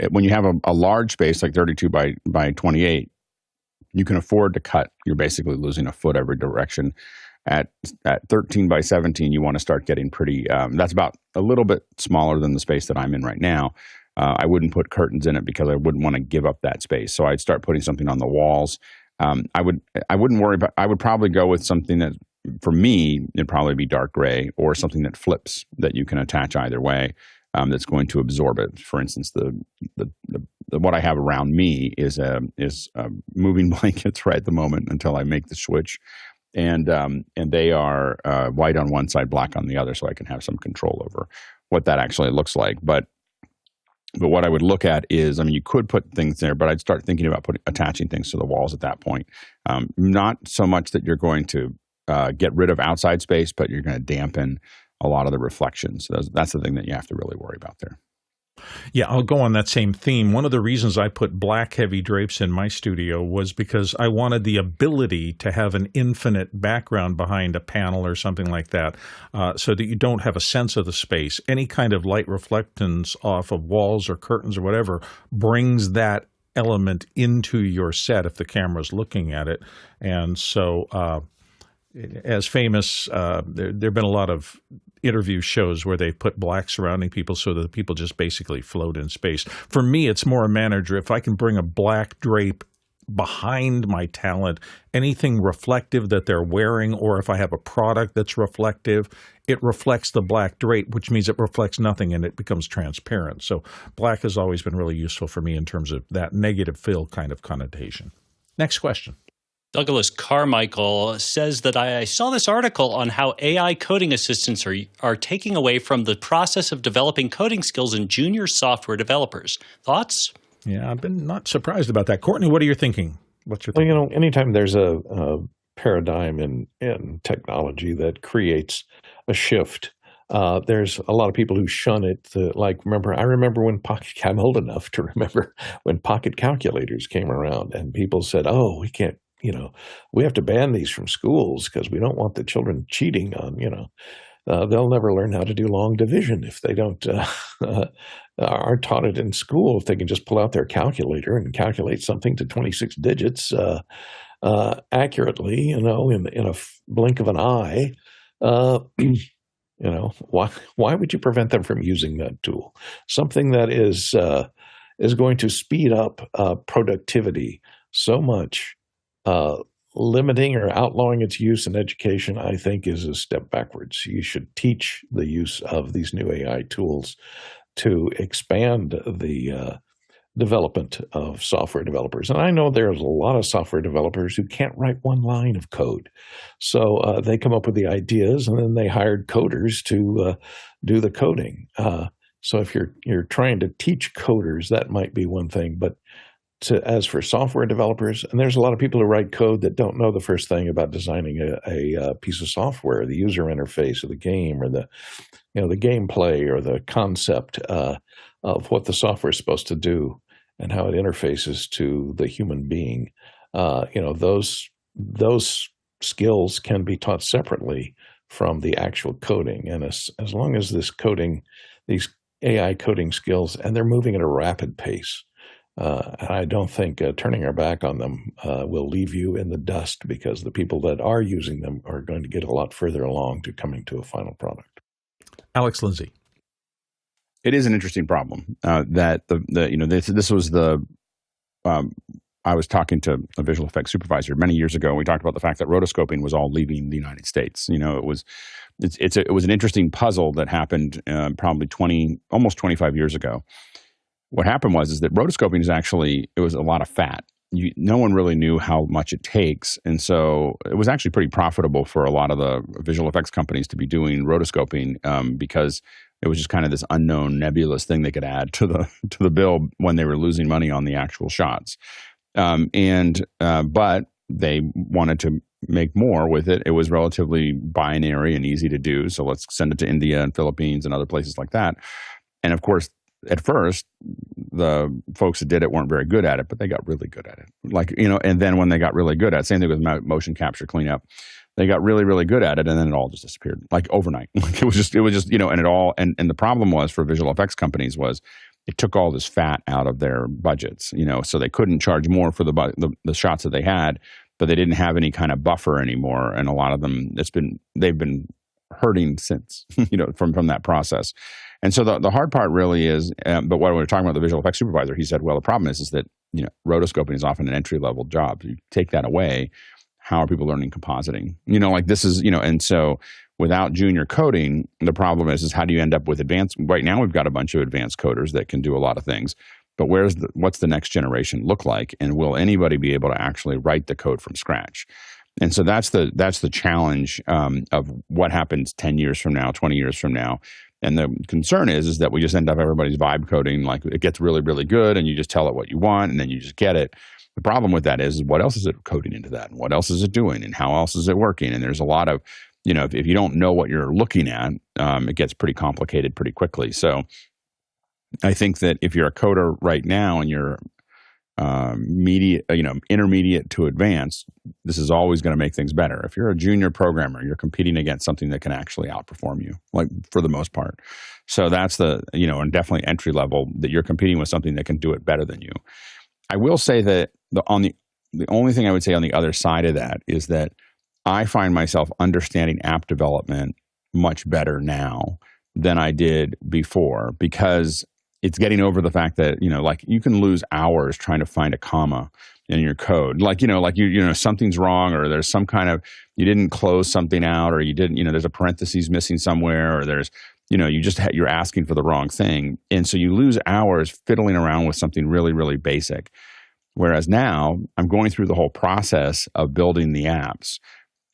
Speaker 4: When you have a large space like 32 by 28, you can afford to cut. You're basically losing a foot every direction. At 13 by 17, you want to start getting pretty. That's about a little bit smaller than the space that I'm in right now. I wouldn't put curtains in it because I wouldn't want to give up that space. So I'd start putting something on the walls. I wouldn't worry about. I would probably go with something that, for me, it'd probably be dark gray or something that flips that you can attach either way. That's going to absorb it. For instance, the what I have around me is moving blankets right at the moment until I make the switch, and they are white on one side, black on the other, so I can have some control over what that actually looks like. But what I would look at is, you could put things there, but I'd start thinking about attaching things to the walls at that point. Not so much that you're going to get rid of outside space, but you're going to dampen a lot of the reflections. So that's the thing that you have to really worry about there.
Speaker 3: Yeah, I'll go on that same theme. One of the reasons I put black heavy drapes in my studio was because I wanted the ability to have an infinite background behind a panel or something like that, so that you don't have a sense of the space. Any kind of light reflectance off of walls or curtains or whatever brings that element into your set if the camera's looking at it. And so as famous, there have been a lot of interview shows where they put black surrounding people so that the people just basically float in space. For me, it's more a manager. If I can bring a black drape behind my talent, anything reflective that they're wearing, or if I have a product that's reflective, it reflects the black drape, which means it reflects nothing and it becomes transparent. So black has always been really useful for me in terms of that negative fill kind of connotation. Next question.
Speaker 2: Douglas Carmichael says that I saw this article on how AI coding assistants are taking away from the process of developing coding skills in junior software developers. Thoughts?
Speaker 3: Yeah, I've been not surprised about that. Courtney, what are you thinking? What's your thinking?
Speaker 1: Well, anytime there's a paradigm in technology that creates a shift, there's a lot of people who shun it. I remember when I'm old enough to remember when pocket calculators came around and people said, oh, we can't, we have to ban these from schools because we don't want the children cheating on, they'll never learn how to do long division if they don't aren't taught it in school. If they can just pull out their calculator and calculate something to 26 digits accurately, in a blink of an eye, why would you prevent them from using that tool? Something that is going to speed up productivity so much. Limiting or outlawing its use in education, I think, is a step backwards. You should teach the use of these new AI tools to expand the development of software developers. And I know there's a lot of software developers who can't write one line of code. So they come up with the ideas and then they hired coders to do the coding. So if you're trying to teach coders, that might be one thing. But as for software developers, and there's a lot of people who write code that don't know the first thing about designing a piece of software, the user interface of the game, or the gameplay, or the concept of what the software is supposed to do and how it interfaces to the human being. Those skills can be taught separately from the actual coding, and as long as these AI coding skills, and they're moving at a rapid pace. I don't think turning our back on them will leave you in the dust, because the people that are using them are going to get a lot further along to coming to a final product.
Speaker 3: Alex Lindsay.
Speaker 4: It is an interesting problem that this was I was talking to a visual effects supervisor many years ago, and we talked about the fact that rotoscoping was all leaving the United States. It was an interesting puzzle that happened probably almost 25 years ago. What happened is that rotoscoping it was a lot of fat. No one really knew how much it takes, and so it was actually pretty profitable for a lot of the visual effects companies to be doing rotoscoping because it was just kind of this unknown nebulous thing they could add to the bill when they were losing money on the actual shots. But they wanted to make more with it. It was relatively binary and easy to do. So let's send it to India and Philippines and other places like that. And of course, at first, the folks that did it weren't very good at it, but they got really good at it. And then when they got really good at it, same thing with motion capture cleanup, they got really, really good at it, and then it all just disappeared, like overnight. It was just, and the problem was for visual effects companies was it took all this fat out of their budgets, so they couldn't charge more for the shots that they had, but they didn't have any kind of buffer anymore. And a lot of them, they've been hurting since, from that process. And so the hard part really is, but when we were talking about the visual effects supervisor, he said, well, the problem is that, rotoscoping is often an entry-level job. You take that away, how are people learning compositing? This is, and so without junior coding, the problem is how do you end up with advanced? Right now, we've got a bunch of advanced coders that can do a lot of things, but what's the next generation look like? And will anybody be able to actually write the code from scratch? And so that's the challenge of what happens 10 years from now, 20 years from now. And the concern is that we just end up everybody's vibe coding, like it gets really, really good, and you just tell it what you want, and then you just get it. The problem with that is what else is it coding into that, and what else is it doing, and how else is it working? And there's a lot of, if you don't know what you're looking at, it gets pretty complicated pretty quickly. So I think that if you're a coder right now and you're intermediate to advanced, this is always going to make things better. If you're a junior programmer, you're competing against something that can actually outperform you, like for the most part. So that's and definitely entry level, that you're competing with something that can do it better than you. I will say that the only thing I would say on the other side of that is that I find myself understanding app development much better now than I did before, because it's getting over the fact that, you can lose hours trying to find a comma in your code. Something's wrong, or there's some kind of, you didn't close something out, or you didn't, there's a parentheses missing somewhere, or there's, you're asking for the wrong thing. And so you lose hours fiddling around with something really, really basic. Whereas now I'm going through the whole process of building the apps,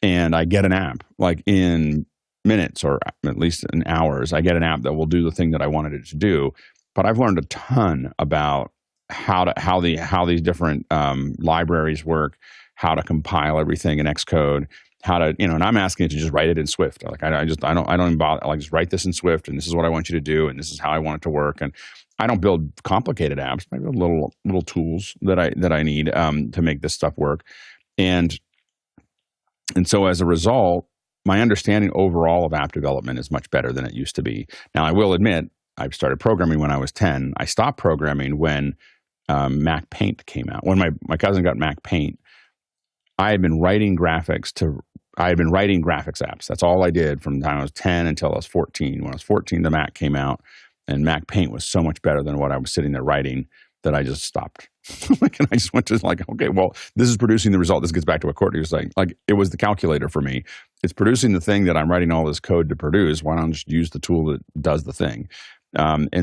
Speaker 4: and I get an app like in minutes, or at least in hours. I get an app that will do the thing that I wanted it to do. But I've learned a ton about how these different libraries work, how to compile everything in Xcode, how to, and I'm asking it to just write it in Swift. Like I don't even bother. Like, just write this in Swift, and this is what I want you to do, and this is how I want it to work. And I don't build complicated apps. I build little tools that I need to make this stuff work. And so as a result, my understanding overall of app development is much better than it used to be. Now, I will admit, I started programming when I was 10. I stopped programming when Mac Paint came out. When my cousin got Mac Paint, I had been writing graphics apps. That's all I did from the time I was 10 until I was 14. When I was 14, the Mac came out, and Mac Paint was so much better than what I was sitting there writing that I just stopped. And I just went to okay, well, this is producing the result. This gets back to what Courtney was saying. Like, it was the calculator for me. It's producing the thing that I'm writing all this code to produce. Why don't I just use the tool that does the thing?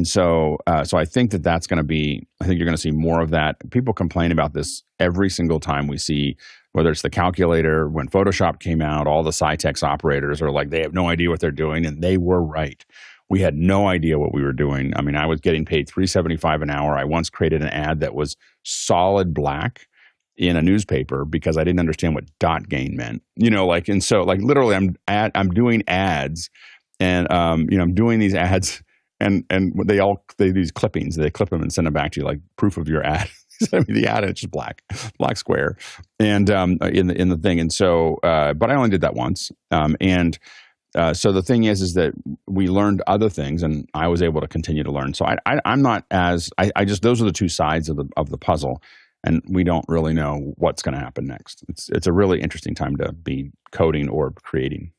Speaker 4: So I think that's going to be, I think you're going to see more of that. People complain about this every single time we see, whether it's the calculator, when Photoshop came out, all the Cytex operators are like, they have no idea what they're doing. And they were right. We had no idea what we were doing. I mean, I was getting paid $3.75 an hour. I once created an ad that was solid black in a newspaper because I didn't understand what dot gain meant. And so literally I'm doing ads and I'm doing these ads and they these clippings, they clip them and send them back to you like proof of your ad. Send me the ad and it's just black square and in the thing. And so but I only did that once. So the thing is that we learned other things, and I was able to continue to learn. So I'm not as I just those are the two sides of the puzzle, and we don't really know what's going to happen next. It's a really interesting time to be coding or creating.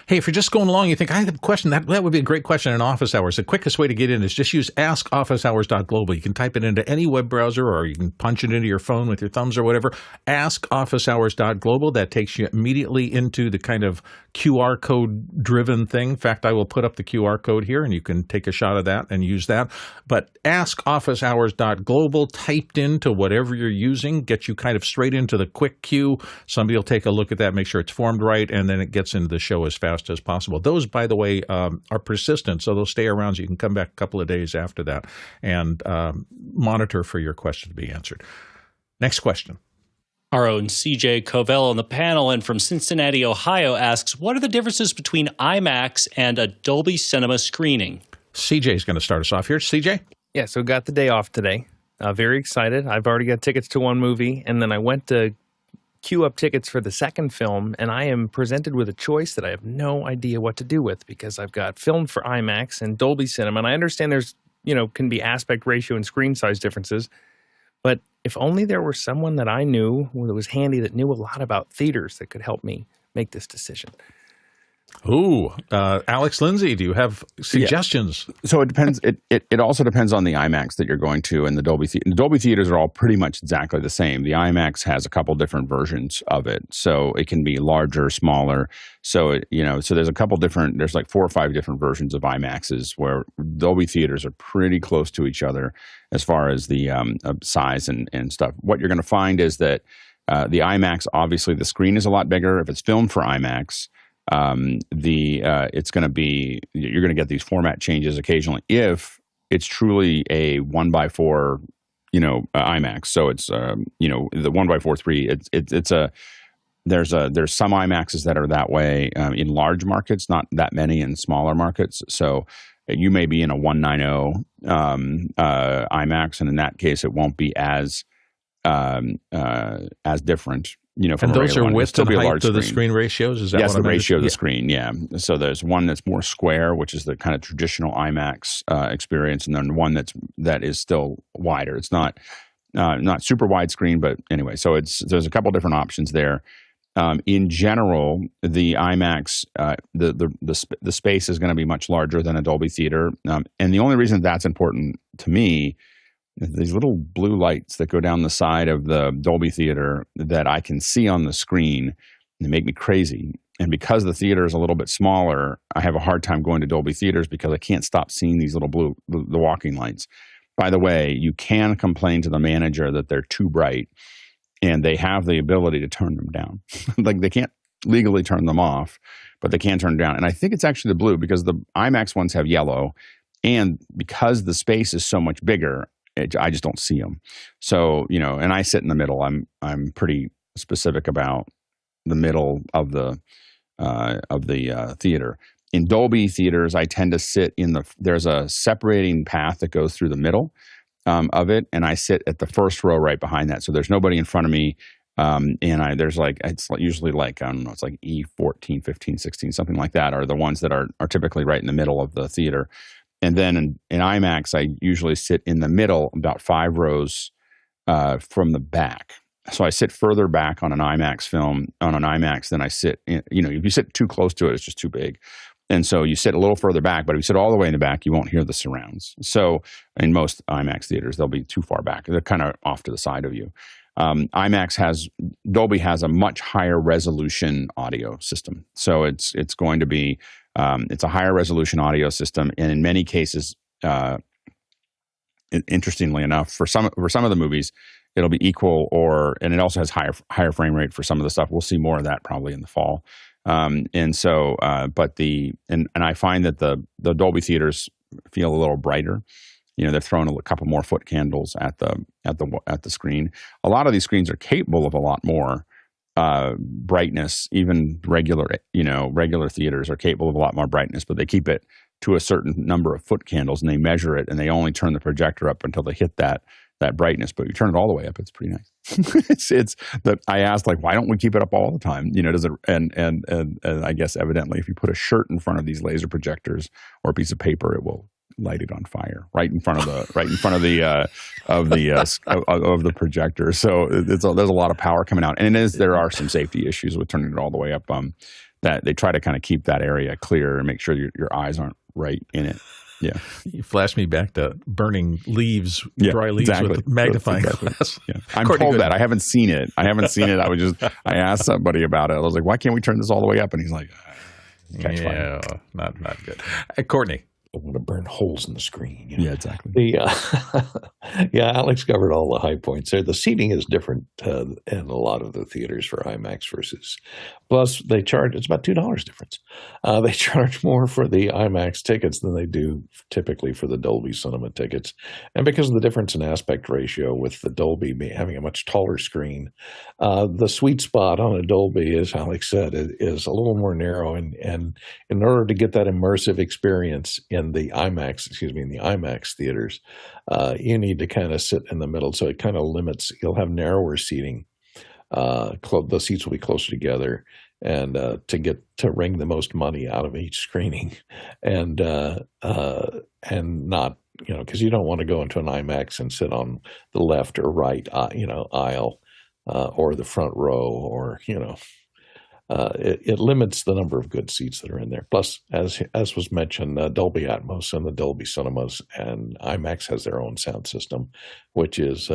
Speaker 3: Hey, if you're just going along, you think, I have a question, that would be a great question in office hours. The quickest way to get in is just use askofficehours.global. You can type it into any web browser or you can punch it into your phone with your thumbs or whatever. Askofficehours.global. That takes you immediately into the kind of QR code driven thing. In fact, I will put up the QR code here and you can take a shot of that and use that. But askofficehours.global typed into whatever you're using gets you kind of straight into the quick queue. Somebody will take a look at that, make sure it's formed right, and then it gets into the show as fast as possible. Those, by the way, are persistent, so they'll stay around so you can come back a couple of days after that and monitor for your question to be answered. Next question.
Speaker 2: Our own CJ Covell on the panel and from Cincinnati, Ohio asks, what are the differences between IMAX and a Dolby Cinema screening?
Speaker 3: CJ is going to start us off here. CJ?
Speaker 6: Yeah, so got the day off today. Very excited. I've already got tickets to one movie, and then I went to queue up tickets for the second film, and I am presented with a choice that I have no idea what to do with because I've got filmed for IMAX and Dolby Cinema, and I understand there's, can be aspect ratio and screen size differences, but if only there were someone that I knew that was handy that knew a lot about theaters that could help me make this decision.
Speaker 3: Ooh, Alex Lindsay, do you have suggestions?
Speaker 4: Yeah. So it depends. It also depends on the IMAX that you're going to, and the Dolby theaters are all pretty much exactly the same. The IMAX has a couple different versions of it, so it can be larger, smaller. So so there's a couple different. There's like 4 or 5 different versions of IMAXs where Dolby theaters are pretty close to each other as far as the size and stuff. What you're going to find is that the IMAX, obviously, the screen is a lot bigger. If it's filmed for IMAX, it's going to be, you're going to get these format changes occasionally if it's truly a 1:4 IMAX. So it's the 1:4:3. There's some IMAXs that are that way in large markets, not that many in smaller markets. So you may be in a 1:9 IMAX, and in that case it won't be as different.
Speaker 3: And those are width and height of the screen ratios? Is that
Speaker 4: yes,
Speaker 3: what
Speaker 4: the ratio of the screen, yeah. So there's one that's more square, which is the kind of traditional IMAX experience, and then one that is still wider. It's not super wide screen, but anyway, so there's a couple different options there. In general, the IMAX, the space is going to be much larger than a Dolby theater, and the only reason that's important to me, these little blue lights that go down the side of the Dolby theater that I can see on the screen, they make me crazy. And because the theater is a little bit smaller, I have a hard time going to Dolby theaters because I can't stop seeing these little the walking lights. By the way, you can complain to the manager that they're too bright, and they have the ability to turn them down. Like they can't legally turn them off, but they can turn them down. And I think it's actually the blue because the IMAX ones have yellow, and because the space is so much bigger, I just don't see them. So, and I sit in the middle. I'm pretty specific about the middle of the theater. In Dolby theaters, I tend to sit there's a separating path that goes through the middle of it, and I sit at the first row right behind that. So there's nobody in front of me, and it's usually like, I don't know, it's like E14, 15, 16, something like that, are the ones that are typically right in the middle of the theater. And then in IMAX, I usually sit in the middle, about 5 rows from the back. So I sit further back on an IMAX film, on an IMAX, than I sit in, if you sit too close to it, it's just too big. And so you sit a little further back, but if you sit all the way in the back, you won't hear the surrounds. So in most IMAX theaters, they'll be too far back. They're kind of off to the side of you. Dolby has a much higher resolution audio system. So it's going to be, it's a higher resolution audio system. And in many cases, interestingly enough, for some of the movies, it'll be equal and it also has higher frame rate for some of the stuff. We'll see more of that probably in the fall. And so, and I find that the Dolby theaters feel a little brighter. They're throwing a couple more foot candles at the screen. A lot of these screens are capable of a lot more brightness. Even regular theaters are capable of a lot more brightness, but they keep it to a certain number of foot candles, and they measure it, and they only turn the projector up until they hit that brightness. But you turn it all the way up, it's pretty nice. it's that I asked, like, why don't we keep it up all the time? Does it? And I guess evidently, if you put a shirt in front of these laser projectors or a piece of paper, it will light it on fire right in front of the projector. So there's a lot of power coming out, and there are some safety issues with turning it all the way up. That they try to kind of keep that area clear and make sure your eyes aren't right in it. Yeah,
Speaker 3: you flashed me back to burning leaves, dry leaves with magnifying glass.
Speaker 4: Yeah. I'm told that. I haven't seen it. I asked somebody about it. I was like, why can't we turn this all the way up? And he's like, catch fire.
Speaker 3: Not good. Courtney.
Speaker 1: I want to burn holes in the screen.
Speaker 4: Yeah, exactly.
Speaker 1: Alex covered all the high points there. The seating is different in a lot of the theaters for IMAX versus. Plus, they charge. It's about $2 difference. They charge more for the IMAX tickets than they do typically for the Dolby Cinema tickets, and because of the difference in aspect ratio with the Dolby having a much taller screen, the sweet spot on a Dolby, as Alex said, is a little more narrow. And in order to get that immersive experience in the IMAX theaters, you need to kind of sit in the middle. So it kind of limits. You'll have narrower seating. The seats will be closer together, and to wring the most money out of each screening, and not, because you don't want to go into an IMAX and sit on the left or right aisle or the front row, or it limits the number of good seats that are in there. Plus, as was mentioned, Dolby Atmos and the Dolby Cinemas and IMAX has their own sound system, which is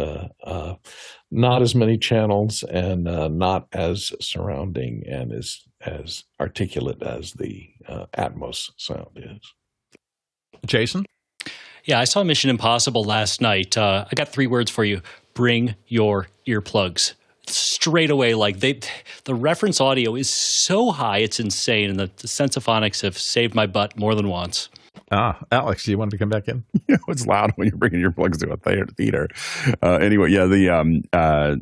Speaker 1: not as many channels and not as surrounding and as articulate as the Atmos sound is.
Speaker 3: Jason?
Speaker 2: Yeah, I saw Mission Impossible last night. I got 3 words for you. Bring your earplugs. Straight away, the reference audio is so high, it's insane, and the Sensophonics have saved my butt more than once.
Speaker 3: Alex, do you want to come back in?
Speaker 4: It's loud when you're bringing your plugs to a theater. Anyway, I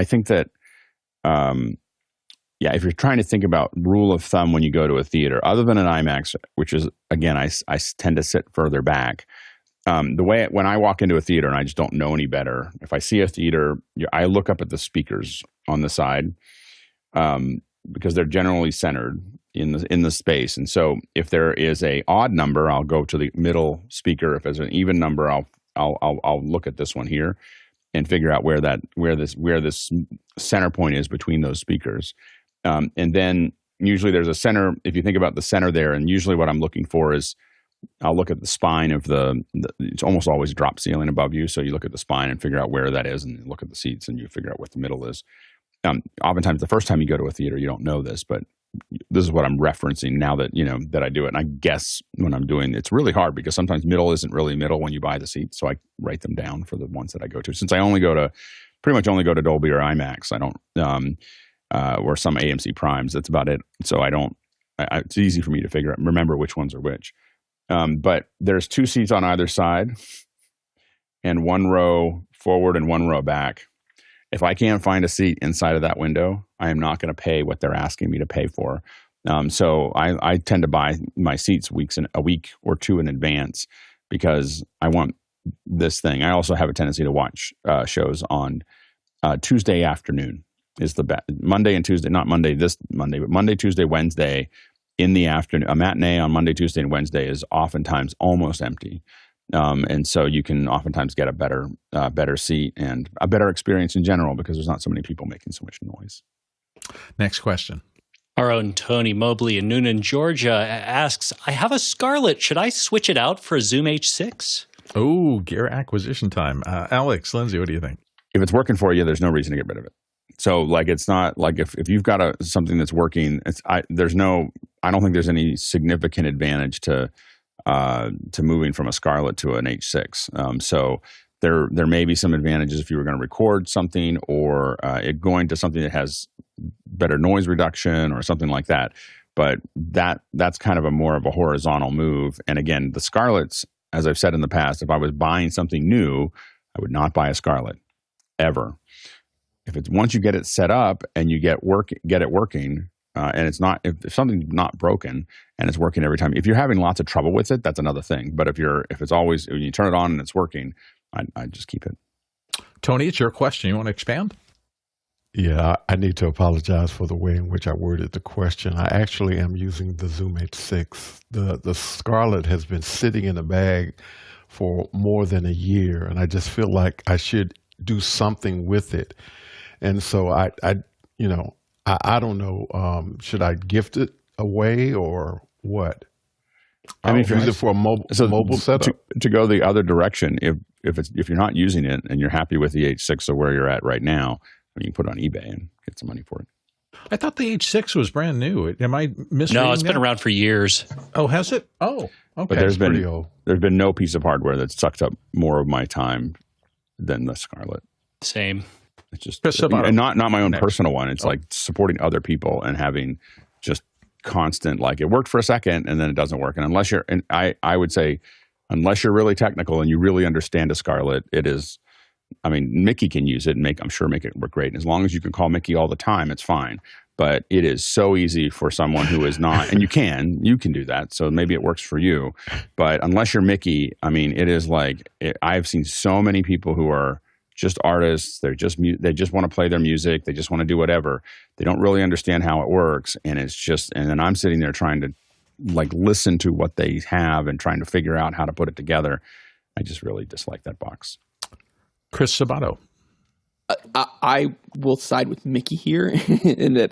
Speaker 4: think that, if you're trying to think about rule of thumb when you go to a theater, other than an IMAX, which is, again, I tend to sit further back. When I walk into a theater and I just don't know any better, if I see a theater, I look up at the speakers on the side, because they're generally centered in the space. And so if there is a odd number, I'll go to the middle speaker. If there's an even number, I'll look at this one here and figure out where this center point is between those speakers. And then usually there's a center. If you think about the center there, and usually what I'm looking for is, I'll look at the spine of it's almost always a drop ceiling above you. So you look at the spine and figure out where that is, and look at the seats and you figure out what the middle is. Oftentimes the first time you go to a theater, you don't know this, but this is what I'm referencing now that, that I do it. And I guess when I'm doing, it's really hard because sometimes middle isn't really middle when you buy the seats. So I write them down for the ones that I go to. Since I pretty much only go to Dolby or IMAX, I don't, or some AMC Primes, that's about it. So it's easy for me to remember which ones are which. But there's 2 seats on either side and 1 row forward and 1 row back. If I can't find a seat inside of that window, I am not going to pay what they're asking me to pay for. So I tend to buy my seats a week or 2 in advance because I want this thing. I also have a tendency to watch shows on Tuesday afternoon. Is the Monday and Tuesday, not Monday this Monday, but Monday, Tuesday, Wednesday. In the afternoon, a matinee on Monday, Tuesday, and Wednesday is oftentimes almost empty. And so you can oftentimes get a better seat and a better experience in general because there's not so many people making so much noise.
Speaker 3: Next question.
Speaker 2: Our own Tony Mobley in Noonan, Georgia asks, I have a Scarlet. Should I switch it out for a Zoom H6?
Speaker 3: Oh, gear acquisition time. Alex, Lindsay, what do you think?
Speaker 4: If it's working for you, there's no reason to get rid of it. So it's not like if you've got something that's working, I don't think there's any significant advantage to moving from a Scarlet to an H6. So there may be some advantages if you were going to record something or going to something that has better noise reduction or something like that. But that's kind of a more of a horizontal move. And again, the Scarlets, as I've said in the past, if I was buying something new, I would not buy a Scarlet ever. If it's once you get it set up and you get it working, and it's not if something's not broken and it's working every time. If you're having lots of trouble with it, that's another thing. But if it's always when you turn it on and it's working, I just keep it.
Speaker 3: Tony, it's your question. You want to expand?
Speaker 5: Yeah, I need to apologize for the way in which I worded the question. I actually am using the Zoom H6. The Scarlet has been sitting in a bag for more than a year, and I just feel like I should do something with it. And so I don't know. Should I gift it away or what? I mean, use it for a mobile setup.
Speaker 4: To go the other direction, if you're not using it and you're happy with the H6 or where you're at right now, you can put it on eBay and get some money for it.
Speaker 3: I thought the H6 was brand new. Am I misreading
Speaker 2: No, it's been around for years.
Speaker 3: Oh, has it? Oh, okay.
Speaker 4: But there's been no piece of hardware that's sucked up more of my time than the Scarlet.
Speaker 2: Same.
Speaker 4: It's just and not my own personal one. It's like supporting other people and having just constant, like it worked for a second and then it doesn't work. And I would say unless you're really technical and you really understand a Scarlet, it is. I mean, Mickey can use it and make it work great. And as long as you can call Mickey all the time, it's fine. But it is so easy for someone who is not, and you can do that. So maybe it works for you. But unless you're Mickey, I mean, it is like, I've seen so many people who are just artists. They just want to play their music. They just want to do whatever. They don't really understand how it works. And then I'm sitting there trying to like listen to what they have and trying to figure out how to put it together. I just really dislike that box.
Speaker 3: Chris Sabato.
Speaker 7: I will side with Mickey here in that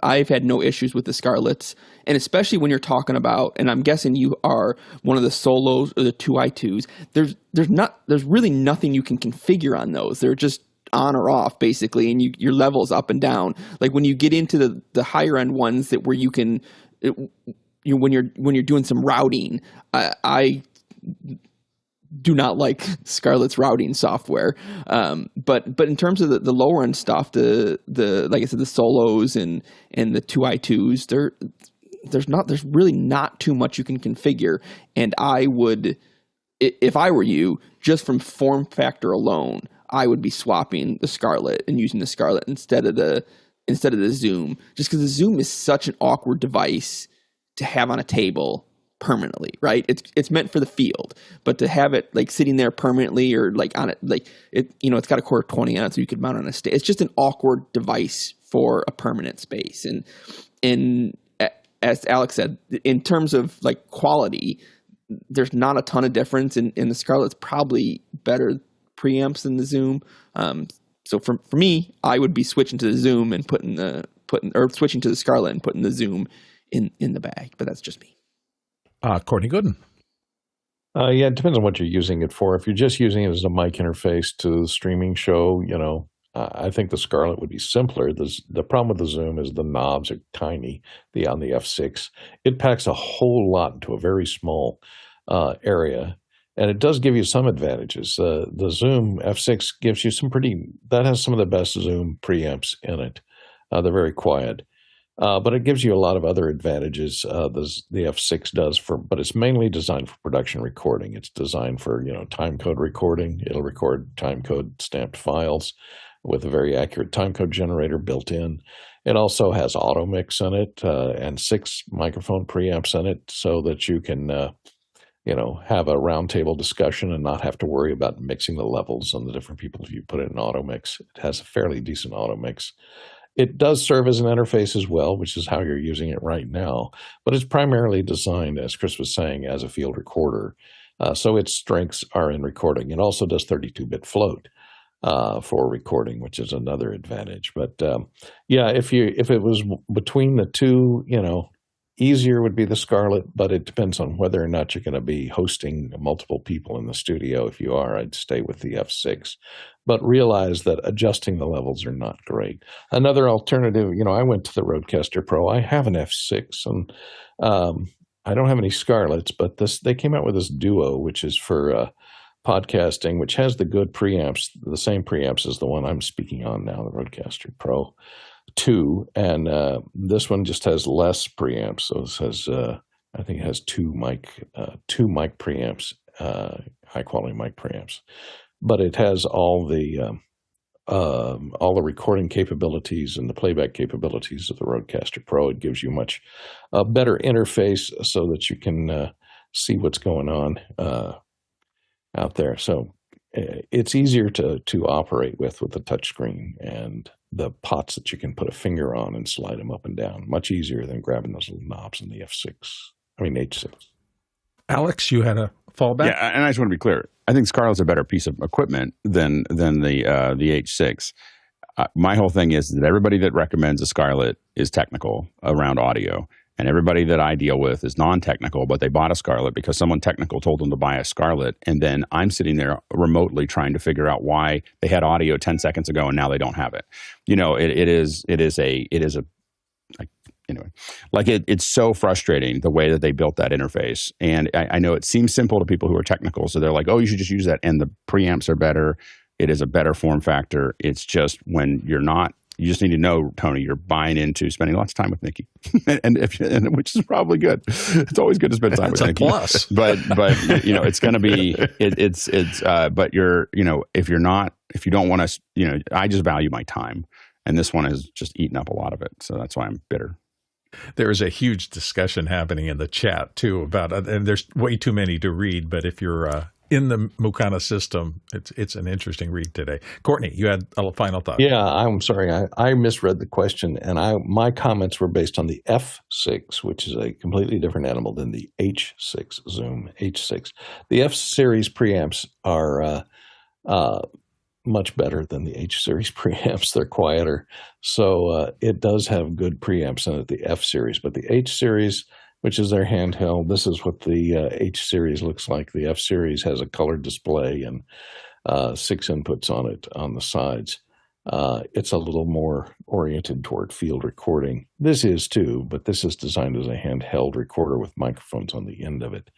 Speaker 7: I've had no issues with the Scarlets, and especially when you're talking about, and I'm guessing you are one of the solos or the 2i2s. There's really nothing you can configure on those. They're just on or off basically, and your levels up and down. Like when you get into the higher end ones that where you can, when you're doing some routing, I do not like Scarlett's routing software. But in terms of the lower end stuff, the like I said, the solos and the 2i2s, there's really not too much you can configure. And I would, if I were you, just from form factor alone, I would be swapping the Scarlet and using the Scarlet instead of the Zoom, just because the Zoom is such an awkward device to have on a table permanently, right? It's meant for the field, but to have it like sitting there permanently or like on it, like it, it's got a Core 20 on it, so you could mount on a stand. It's just an awkward device for a permanent space. And as Alex said, in terms of like quality, there's not a ton of difference. And the Scarlet's probably better preamps than the Zoom. So for me, I would be switching to the Zoom and switching to the Scarlet and putting the Zoom in the bag. But that's just me.
Speaker 3: Courtney Gooden.
Speaker 1: Yeah, it depends on what you're using it for. If you're just using it as a mic interface to the streaming show, I think the Scarlet would be simpler. The problem with the Zoom is the knobs are tiny. On the F6, it packs a whole lot into a very small area, and it does give you some advantages. The Zoom F6 gives you that has some of the best Zoom preamps in it. They're very quiet. But it gives you a lot of other advantages. The F6 does but it's mainly designed for production recording. It's designed for timecode recording. It'll record timecode stamped files with a very accurate timecode generator built in. It also has auto mix in it and 6 microphone preamps in it, so that you can have a roundtable discussion and not have to worry about mixing the levels on the different people if you put it in auto mix. It has a fairly decent auto mix. It does serve as an interface as well, which is how you're using it right now. But it's primarily designed, as Chris was saying, as a field recorder. So its strengths are in recording. It also does 32-bit float for recording, which is another advantage. But if it was between the two, easier would be the Scarlet, but it depends on whether or not you're going to be hosting multiple people in the studio. If you are, I'd stay with the F6. But realize that adjusting the levels are not great. Another alternative, I went to the Rodecaster Pro. I have an F6, and I don't have any Scarlets, but they came out with this Duo, which is for podcasting, which has the good preamps, the same preamps as the one I'm speaking on now, the Rodecaster Pro. 2, and this one just has less preamps. So it has, I think it has two mic preamps, high quality mic preamps, but it has all the recording capabilities and the playback capabilities of the Rodecaster Pro. It gives you much better interface so that you can see what's going on out there. So it's easier to operate with the touchscreen and the pots that you can put a finger on and slide them up and down. Much easier than grabbing those little knobs in the H6.
Speaker 3: Alex, you had a fallback?
Speaker 4: Yeah, and I just want to be clear. I think Scarlet's a better piece of equipment than the H6. My whole thing is that everybody that recommends a Scarlet is technical around audio, and everybody that I deal with is non-technical, but they bought a Scarlet because someone technical told them to buy a Scarlet, and then I'm sitting there remotely trying to figure out why they had audio 10 seconds ago and now they don't have it. You know, it's so frustrating the way that they built that interface. And I know it seems simple to people who are technical, so they're like, oh, you should just use that, and the preamps are better. It is a better form factor. It's just when you're not, you just need to know, Tony, you're buying into spending lots of time with Nikki, and which is probably good. It's always good to spend time with Nikki.
Speaker 3: Plus.
Speaker 4: But you know, it's going to be but you're, you know, if you don't want to, you know, I just value my time, and this one has just eaten up a lot of it, so that's why I'm bitter.
Speaker 3: There is a huge discussion happening in the chat too about, and there's way too many to read, but if you're in the Mukana system, it's an interesting read today. Courtney, you had a final thought.
Speaker 1: Yeah, I'm sorry. I misread the question, and my comments were based on the F6, which is a completely different animal than the H6 Zoom H6. The F series preamps are much better than the H series preamps. They're quieter, so it does have good preamps in it, the F series, but the H series, which is their handheld, this is what the H series looks like. The F series has a colored display and 6 inputs on it on the sides. It's a little more oriented toward field recording. This is too, but this is designed as a handheld recorder with microphones on the end of it.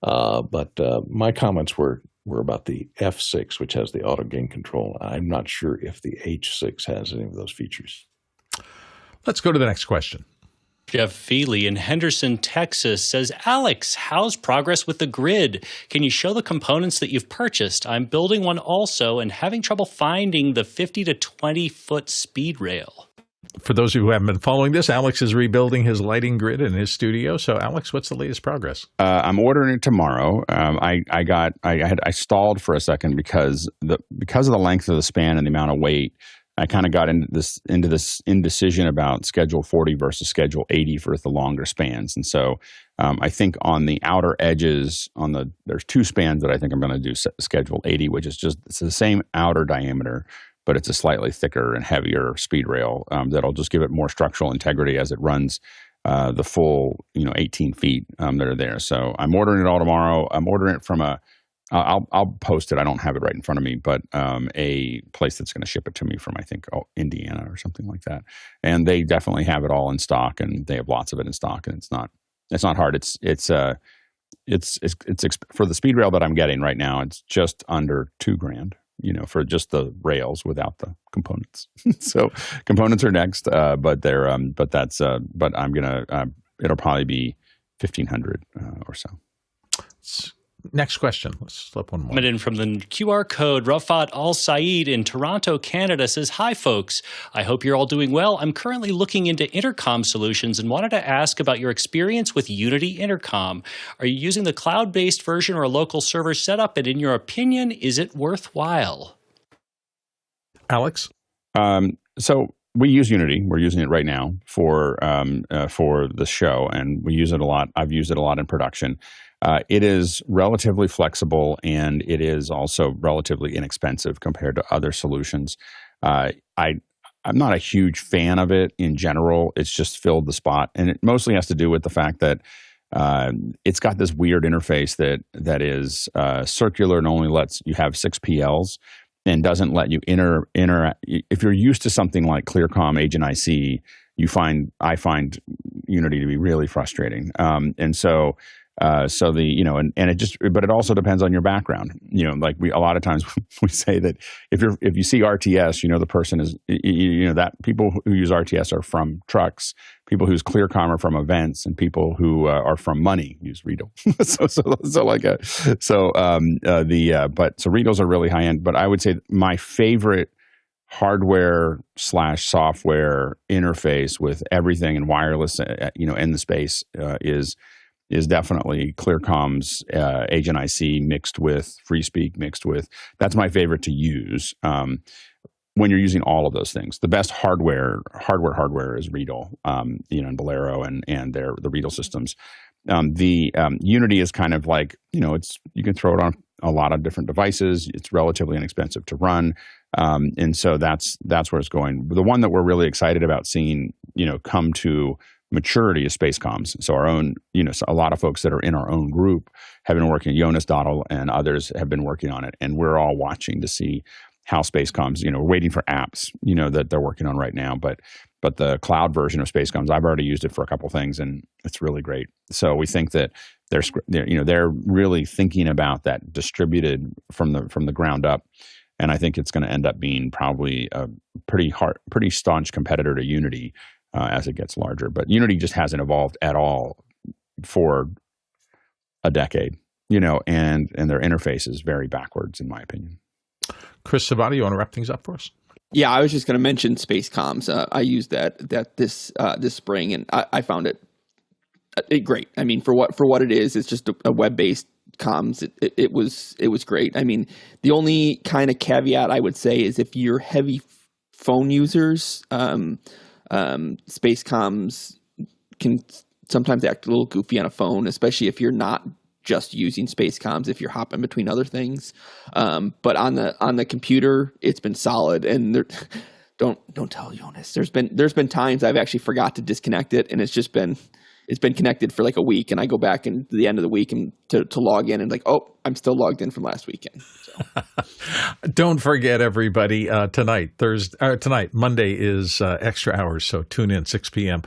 Speaker 1: But my comments were about the F6, which has the auto gain control. I'm not sure if the H6 has any of those features.
Speaker 3: Let's go to the next question.
Speaker 2: Jeff Feely in Henderson, Texas says, Alex, how's progress with the grid? Can you show the components that you've purchased? I'm building one also and having trouble finding the 50 to 20 foot speed rail.
Speaker 3: For those who haven't been following this, Alex is rebuilding his lighting grid in his studio. So, Alex, what's the latest progress? I'm
Speaker 4: ordering it tomorrow. I stalled for a second because of the length of the span and the amount of weight. I kind of got into this indecision about Schedule 40 versus Schedule 80 for the longer spans. And so I think on the outer edges, there's 2 spans that I think I'm going to do Schedule 80, which is it's the same outer diameter, but it's a slightly thicker and heavier speed rail that'll just give it more structural integrity as it runs the full 18 feet that are there. So I'm ordering it all tomorrow. I'm ordering it from I'll post it. I don't have it right in front of me, but a place that's going to ship it to me from, I think, Indiana or something like that. And they definitely have it all in stock, and they have lots of it in stock. And it's not hard. It's for the speed rail that I'm getting right now. It's just under $2,000, for just the rails without the components. So components are next, but I'm gonna. It'll probably be $1,500 or so.
Speaker 3: Next question. Let's slip one more.
Speaker 2: Coming in from the QR code, Rafat Al Saeed in Toronto, Canada says, hi, folks. I hope you're all doing well. I'm currently looking into intercom solutions and wanted to ask about your experience with Unity Intercom. Are you using the cloud-based version or a local server setup? And in your opinion, is it worthwhile?
Speaker 3: Alex?
Speaker 4: So we use Unity. We're using it right now for the show, and we use it a lot. I've used it a lot in production. It is relatively flexible, and it is also relatively inexpensive compared to other solutions. I'm not a huge fan of it in general. It's just filled the spot, and it mostly has to do with the fact that it's got this weird interface that is circular and only lets you have 6 PLs and doesn't let you interact. If you're used to something like ClearComm Agent IC, I find Unity to be really frustrating, and so. So and but it also depends on your background. Like a lot of times we say that if you see RTS, the person is, that people who use RTS are from trucks, people who use ClearCom are from events, and people who are from money use Riedel. so Riedels are really high end, but I would say my favorite hardware/software interface with everything and wireless, in the space is definitely ClearCom's Agent IC mixed with FreeSpeak that's my favorite to use when you're using all of those things. The best hardware is Riedel, and Bolero and the Riedel systems. The Unity is kind of like, you can throw it on a lot of different devices. It's relatively inexpensive to run. And so that's where it's going. The one that we're really excited about seeing, come to maturity is Spacecoms. So our own, a lot of folks that are in our own group have been working, Jonas Dottel and others have been working on it. And we're all watching to see how Spacecoms, we're waiting for apps, that they're working on right now. But the cloud version of Spacecoms, I've already used it for a couple things and it's really great. So we think that they're really thinking about that distributed from the ground up. And I think it's going to end up being probably a pretty staunch competitor to Unity as it gets larger. But Unity just hasn't evolved at all for a decade, and their interface is very backwards, in my opinion.
Speaker 3: Chris Sabato, you want to wrap things up for us?
Speaker 7: Yeah, I was just going to mention Spacecoms. I used that this spring, and I found it great. I mean, for what it is, it's just a web-based comms. It was great. I mean, the only kind of caveat I would say is if you're heavy phone users, Spacecoms can sometimes act a little goofy on a phone, especially if you're not just using Spacecoms, if you're hopping between other things. But on the computer, it's been solid. And don't tell Jonas. There's been times I've actually forgot to disconnect it, and it's been connected for like a week, and I go back and the end of the week and to log in and like, oh, I'm still logged in from last weekend. So.
Speaker 3: Don't forget, everybody, tonight, Monday is extra hours, so tune in 6 p.m.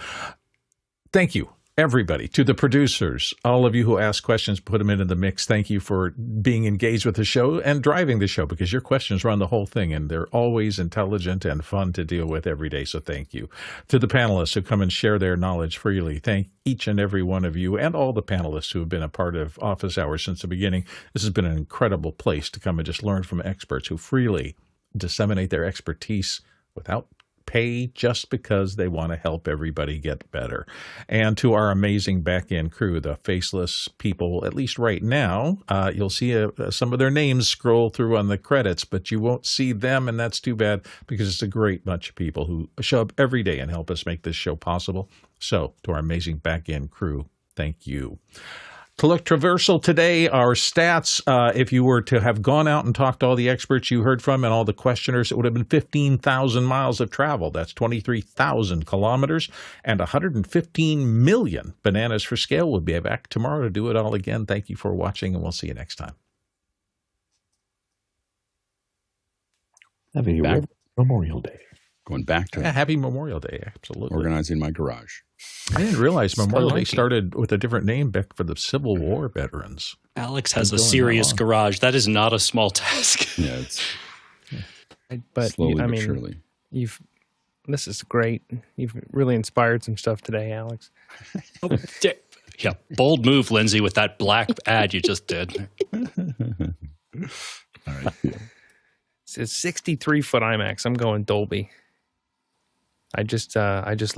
Speaker 3: Thank you, everybody, to the producers, all of you who ask questions, put them into the mix. Thank you for being engaged with the show and driving the show, because your questions run the whole thing, and they're always intelligent and fun to deal with every day. So thank you. To the panelists who come and share their knowledge freely, thank each and every one of you and all the panelists who have been a part of Office Hours since the beginning. This has been an incredible place to come and just learn from experts who freely disseminate their expertise without pay, just because they want to help everybody get better. And to our amazing back-end crew, the faceless people, at least right now, you'll see some of their names scroll through on the credits, but you won't see them, and that's too bad, because it's a great bunch of people who show up every day and help us make this show possible. So to our amazing back-end crew, thank you. To look traversal today, our stats, if you were to have gone out and talked to all the experts you heard from and all the questioners, it would have been 15,000 miles of travel. That's 23,000 kilometers and 115 million bananas for scale. We'll be back tomorrow to do it all again. Thank you for watching, and we'll see you next time.
Speaker 1: Happy Memorial Day.
Speaker 4: Going back to
Speaker 3: happy Memorial Day, absolutely.
Speaker 4: Organizing my garage.
Speaker 3: I didn't realize Memorial Day started with a different name back for the Civil War veterans.
Speaker 2: Alex has a serious garage. That is not a small task.
Speaker 4: Yeah, it's
Speaker 6: but
Speaker 4: slowly
Speaker 6: I
Speaker 4: but
Speaker 6: mean,
Speaker 4: surely.
Speaker 6: This is great. You've really inspired some stuff today, Alex.
Speaker 2: Yeah, bold move, Lindsay, with that black ad you just did.
Speaker 3: All right.
Speaker 6: It's a 63-foot IMAX. I'm going Dolby. I just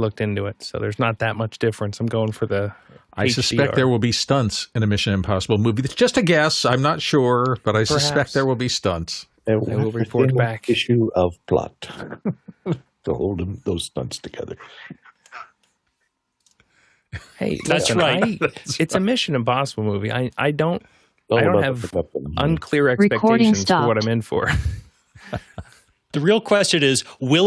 Speaker 6: looked into it, so there's not that much difference. I'm going for the
Speaker 3: I
Speaker 6: HDR.
Speaker 3: suspect there will be stunts in a Mission Impossible movie. It's just a guess. I'm not sure, but I suspect
Speaker 6: Perhaps.
Speaker 3: there will be stunts.
Speaker 6: I will report back.
Speaker 1: Issue of plot to hold those stunts together.
Speaker 6: Hey,
Speaker 2: That's
Speaker 6: listen,
Speaker 2: right.
Speaker 6: It's a Mission Impossible movie. I don't have unclear
Speaker 8: Recording
Speaker 6: expectations for what
Speaker 8: stopped.
Speaker 6: I'm in for.
Speaker 2: The real question is, will